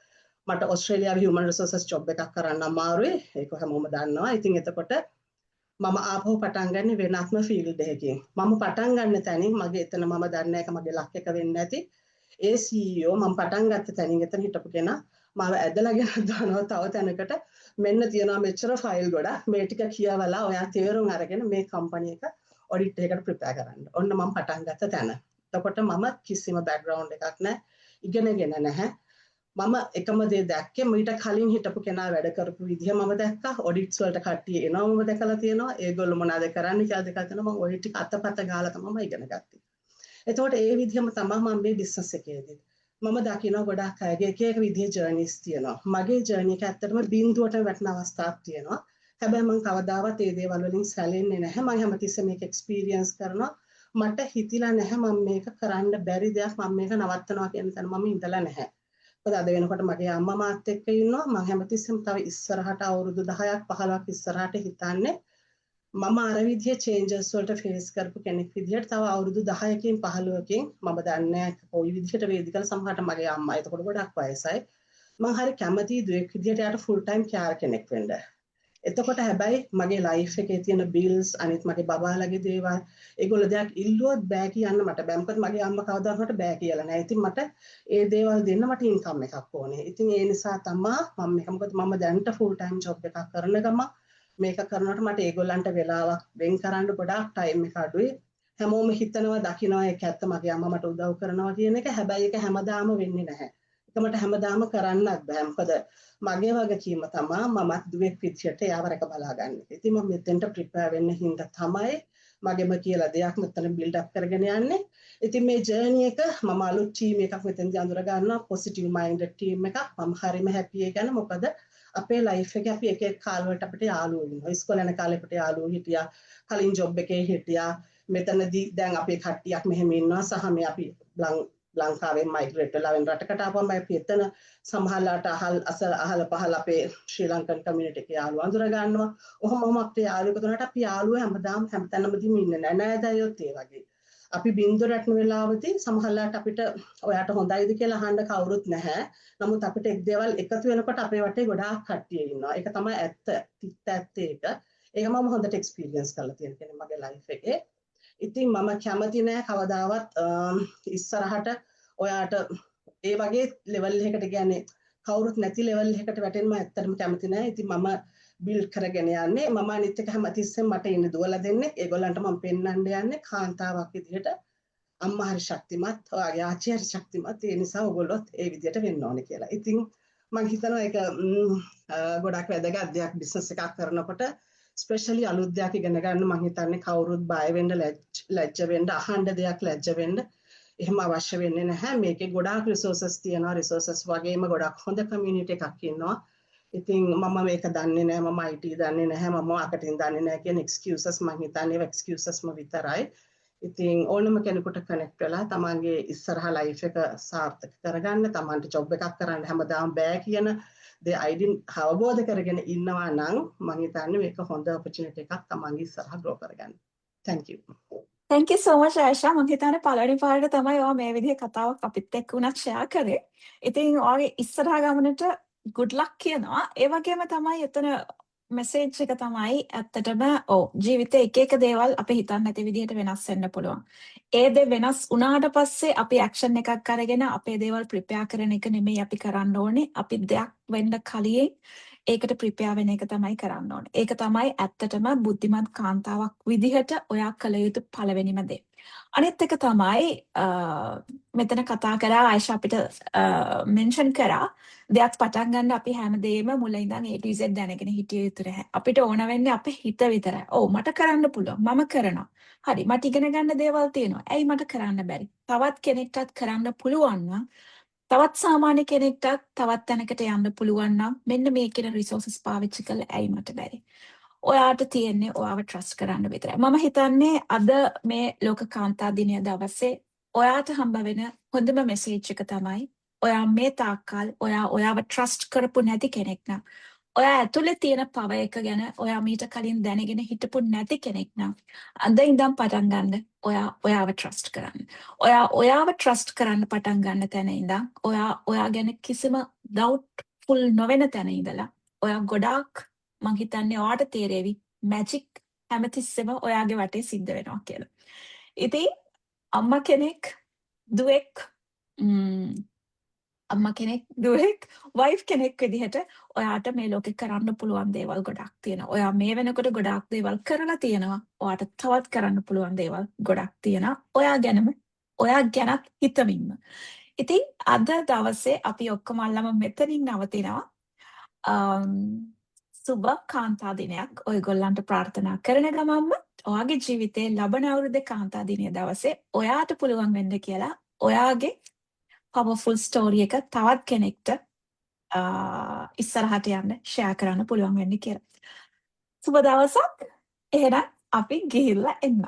මට ඕස්ට්‍රේලියාවේ human resources job එකක් කරන්න අමාරුයි. ඒක හැමෝම දන්නවා. ඉතින් එතකොට මම ආපහු පටන් ගන්නේ වෙනත්ම ෆීල්ඩ් එකකින්. මම පටන් ගන්න තැනින් මගේ එතන මම දන්නේ එක මගේ ලක් එක වෙන්නේ නැති ඒ CEO මම පටන් ගත්ත තැනින් එතන හිටපු කෙනා මාව ඇදලාගෙන දානවා තව තැනකට මෙන්න තියනවා මෙච්චර ෆයිල් ගොඩක් මේ ටික කියවලා ඔයා තේරුම් අරගෙන මේ කම්පැනි එක ඔඩිට් එකකට ප්‍රිපෙයාර් කරන්න. ඔන්න මම පටන් ගත්ත තැන. එතකොට මම කිසිම බෑග්ග්‍රවුන්ඩ් එකක් නැහැ. ඉගෙනගෙන නැහැ. මම එකම දේ දැක්කේ මීට කලින් හිටපු කෙනා වැඩ කරපු විදිහ මම දැක්කා ඔඩිට්ස් වලට කට්ටිය එනවා මම දැකලා තියෙනවා ඒගොල්ලෝ මොනවද කරන්නේ කියලා දෙකක් තියෙනවා මම ඔය ටික අතපත ගාලා තමයි ඉගෙන ගත්තේ. එතකොට ඒ විදිහම තමයි මම මේ බිස්නස් එකේදී මම දකිනවා ගොඩක් අයගේ එක එක විදිහේ ජර්නිස් තියෙනවා. මගේ ජර්නි එක ඇත්තටම බිඳුවට වැටෙන අවස්ථාවක් තියෙනවා. හැබැයි මම කවදාවත් ඒ දේවල් වලින් සැලෙන්නේ නැහැ. මම හැමතිස්සෙම මේක එක්ස්පීරියන්ස් කරනවා. මට හිතිලා නැහැ මම මේක කරන්න බැරි දෙයක් මම මේක නවත්තනවා කියන තැන මම ඉඳලා නැහැ. මොකද අද වෙනකොට මගේ අම්මා මාත් එක්ක ඉන්නවා මම හැමතිස්සෙම තව ඉස්සරහට අවුරුදු 10ක් 15ක් ඉස්සරහට හිතන්නේ මම අර විදිහේ චේන්ජස් වලට ෆේස් කරපු කෙනෙක් විදිහට තව අවුරුදු 10කින් 15කින් මම දන්නේ කොයි විදිහට වේදිකල සමහරට මගේ අම්මා එතකොට ගොඩක් වයසයි මම හරි කැමතියි දුවෙක් විදිහට යාට ෆුල් ටයිම් කෙයාර් කෙනෙක් වෙන්න. එතකොට හැබැයි මගේ ලයිෆ් එකේ තියෙන බිල්ස් අනිත් මගේ බබාලගේ දේවල් ඒගොල්ලෝ දෙයක් ඉල්ලුවොත් බෑ කියන්න මට බෑ මොකද මගේ අම්මා කවදාවත් බෑ කියලා නෑ. ඉතින් මට ඒ දේවල් දෙන්න මට ඉන්කම් එකක් ඕනේ. ඉතින් ඒ නිසා තමයි මම මේක මොකද මම දැන්ට ෆුල් ටයිම් ජොබ් එකක් කරන ගම මේක කරනකොට මට ඒගොල්ලන්ට වෙලාවක් වෙන් කරන්න ගොඩාක් ටයිම් එක අඩුයි. හැමෝම හිතනවා දකිනවා ඒක ඇත්ත මගේ අම්මා මට උදව් කරනවා කියන එක. හැබැයි ඒක හැමදාම වෙන්නේ නැහැ. ඒක මට හැමදාම කරන්නත් බෑ. මොකද මගේ වගකීම තමයි මමත් දුවෙක් විදියට යාව රැක බලාගන්න. ඉතින් මම මෙතෙන්ට ප්‍රිපෙයාර් වෙන්න හින්දා තමයි මගේම කියලා දෙයක් මෙතන බිල්ඩ් අප් කරගෙන යන්නේ. ඉතින් මේ ජර්නි එක මම අලුත් ටීම් එකක් මෙතෙන්දී අඳුර ගන්නවා පොසිටිව් මයින්ඩඩ් ටීම් එකක්. මම හරිම හැපි ඒ ගැන මොකද අපේ ලයිෆ් එකේ අපි එක එක කාලවලට අපිට යාළුවෝ ඉන්නවා. ඉස්කෝලේ යන කාලේ අපිට යාළුවෝ හිටියා. කලින් ජොබ් එකේ හිටියා. මෙතනදී දැන් අපේ කට්ටියක් මෙහෙම ඉන්නවා සහ මේ අපි ලංකාවෙන් මයිග්‍රේට් වෙලා වෙන රටකට ආපුවම අපි එතන සමහරලාට අහල පහල අපේ ශ්‍රී ලංකන් කමියුනිටි එකේ යාළුවෝ අඳුර ගන්නවා. ඔහොම අපේ යාළුවෝ තුනට අපි යාළුවෝ හැමදාම හැමතැනමදීම ඉන්නේ නැහැ. නෑදෑයොත් ඒ වගේ. අපි බින්දුවට වෙලාවදී සමහරලාට අපිට ඔයාට හොඳයිද කියලා අහන්න කවුරුත් නැහැ. නමුත් අපිට එක් දේවල් එකතු වෙනකොට අපේ වටේ ගොඩාක් කට්ටිය ඉන්නවා. ඒක තමයි ඇත්ත. තිත්ත ඇත්ත ඒක. ඒක මම හොඳට එක්ස්පීරියන්ස් කරලා තියෙන කෙනෙක් මගේ ලයිෆ් එකේ. ඉතින් මම කැමති නෑ කවදාවත් ඉස්සරහට ඔයාට ඒ වගේ ලෙවල් එකකට කියන්නේ කවුරුත් නැති ලෙවල් එකකට වැටෙන්න මම ඇත්තටම කැමති නෑ. ඉතින් මම බිල්ඩ් කරගෙන යන්නේ මම අනිත් එක හැමතිස්සෙම මට ඉන්න දුවලා දෙන්නේ ඒගොල්ලන්ට මම පෙන්වන්න යන්නේ කාන්තාවක් විදිහට අම්මා හරි ශක්තිමත් ඔයාගේ ආච්චි හරි ශක්තිමත් ඒ නිසා ඔයගොල්ලොත් ඒ විදිහට වෙන්න ඕනේ කියලා. ඉතින් මම හිතනවා ඒක ගොඩක් වැදගත් දෙයක් බිස්නස් එකක් කරනකොට ස්පෙෂලි අලුත් දෙයක් ඉගෙන ගන්න මම හිතන්නේ කවුරුත් බය වෙන්න ලැජ්ජ වෙන්න අහන්න දෙයක් ලැජ්ජ වෙන්න එහෙම අවශ්‍ය වෙන්නේ නැහැ. මේකේ ගොඩාක් රිසෝසස් තියෙනවා. රිසෝසස් වගේම ගොඩක් හොඳ කමියුනිටි එකක් ඉන්නවා. ඉතින් මම මේක දන්නේ නැහැ මම IT දන්නේ නැහැ මම මාකටිං දන්නේ නැහැ කියන එක්ස්කියුසස් මම හිතන්නේ එක්ස්කියුසස්ම විතරයි. ඉතින් ඕනම කෙනෙකුට කනෙක්ට් වෙලා තමන්ගේ ඉස්සරහ ලයිෆ් එක සාර්ථක කරගන්න තමන්ට ජොබ් එකක් කරන්න හැමදාම බෑ කියන දේ අවබෝධ කරගෙන ඉන්නවා නම් මම හිතන්නේ මේක හොඳ ඔපචුනිටි එකක් තමන්ගේ ඉස්සරහ ග්‍රෝ කරගන්න. Thank you. Thank you so much Aisha. මම හිතන්නේ පළවෙනි පාරට තමයි ඔයා මේ විදිහේ කතාවක් අපිත් එක්ක උනත් ෂෙයා කරේ. ඉතින් ඔයාගේ ඉස්සරහ ගමනට good luck කියනවා. ඒ වගේම තමයි එතන මෙසේජ් එක තමයි ඇත්තටම ජීවිතේ එක එක දේවල් අපි හිතන්නේ නැති විදිහට වෙනස් වෙන්න පුළුවන්. ඒ දේ වෙනස් වුණාට පස්සේ අපි ඇක්ෂන් එකක් අරගෙන අපේ දේවල් ප්‍රිපෙයාර් කරන එක නෙමෙයි අපි කරන්න ඕනේ. අපි දෙයක් වෙන්න කලින් ඒකට ප්‍රිපෙයාර් වෙන එක තමයි කරන්න ඕනේ. ඒක තමයි ඇත්තටම බුද්ධිමත් කාන්තාවක් විදිහට ඔයා කළ යුතු පළවෙනිම දේ. අනිත් එක තමයි මෙතන කතා කරා ආයිෂා අපිට මෙන්ෂන් කරා දෙයක් පටන් ගන්න අපි හැමදේම මුල ඉඳන් A to Z දැනගෙන හිටිය යුතු නැහැ. අපිට ඕන වෙන්නේ අපේ හිත විතරයි. ඔව් මට කරන්න පුළුවන්. මම කරනවා. හරි මට ඉගෙන ගන්න දේවල් තියෙනවා. ඇයි මට කරන්න බැරි? තවත් කෙනෙක්ටත් කරන්න පුළුවන් නම් තවත් සාමාන්‍ය කෙනෙක්ටත් තවත් තැනකට යන්න පුළුවන් නම් මෙන්න මේ කියන රිසෝසස් පාවිච්චි කරලා ඇයි මට බැරි? ඔයාට තියෙන්නේ ඔයාව ට්‍රස්ට් කරන්න විතරයි. මම හිතන්නේ අද මේ ලෝක කාන්තා දිනය දවසේ ඔයාට හම්බ වෙන හොඳම මෙසේජ් එක තමයි ඔයා මේ තාක්කල් ඔයාව ට්‍රස්ට් කරපු නැති කෙනෙක් නම් ඔයා ඇතුලේ තියෙන පව එක ගැන ඔයා මීට කලින් දැනගෙන හිටපු නැති කෙනෙක් නම් අද ඉඳන් පටන් ගන්න ඔයාව ට්‍රස්ට් කරන්න. ඔයාව ට්‍රස්ට් කරන්න පටන් ගන්න තැන ඉඳන් ඔයා ගැන කිසිම ඩවුට්ෆුල් නොවෙන තැන ඉඳලා ඔයා ගොඩාක් මං හිතන්නේ ඔයාට තේරෙවි මැජික් හැමතිස්සෙම ඔයාගේ වටේ සිද්ධ වෙනවා කියලා. ඉතින් අම්මා කෙනෙක් දුවෙක් වයිෆ් කෙනෙක් විදිහට ඔයාට මේ ලෝකෙ කරන්න පුළුවන් දේවල් ගොඩක් තියෙනවා. ඔයා මේ වෙනකොට ගොඩාක් දේවල් කරලා තියෙනවා. ඔයාට තවත් කරන්න පුළුවන් දේවල් ගොඩක් තියෙනවා. ඔයා ගැනත් හිතමින්ම. ඉතින් අද දවසේ අපි ඔක්කොම අල්ලම මෙතනින් නවතිනවා. සුබ කාන්තා දිනයක් ඔයගොල්ලන්ට ප්‍රාර්ථනා කරන ගමන්ම ඔයාගේ ජීවිතේ ලබන අවුරුද්දේ කාන්තා දිනය දවසේ ඔයාට පුළුවන් වෙන්න කියලා ඔයාගේ පවර්ෆුල් ස්ටෝරි එක තවත් කෙනෙක්ට ඉස්සරහට යන්න ෂෙයා කරන්න පුළුවන් වෙන්න කියලා. සුබ දවසක්. එහෙනම් අපි ගිහිල්ලා එන්න.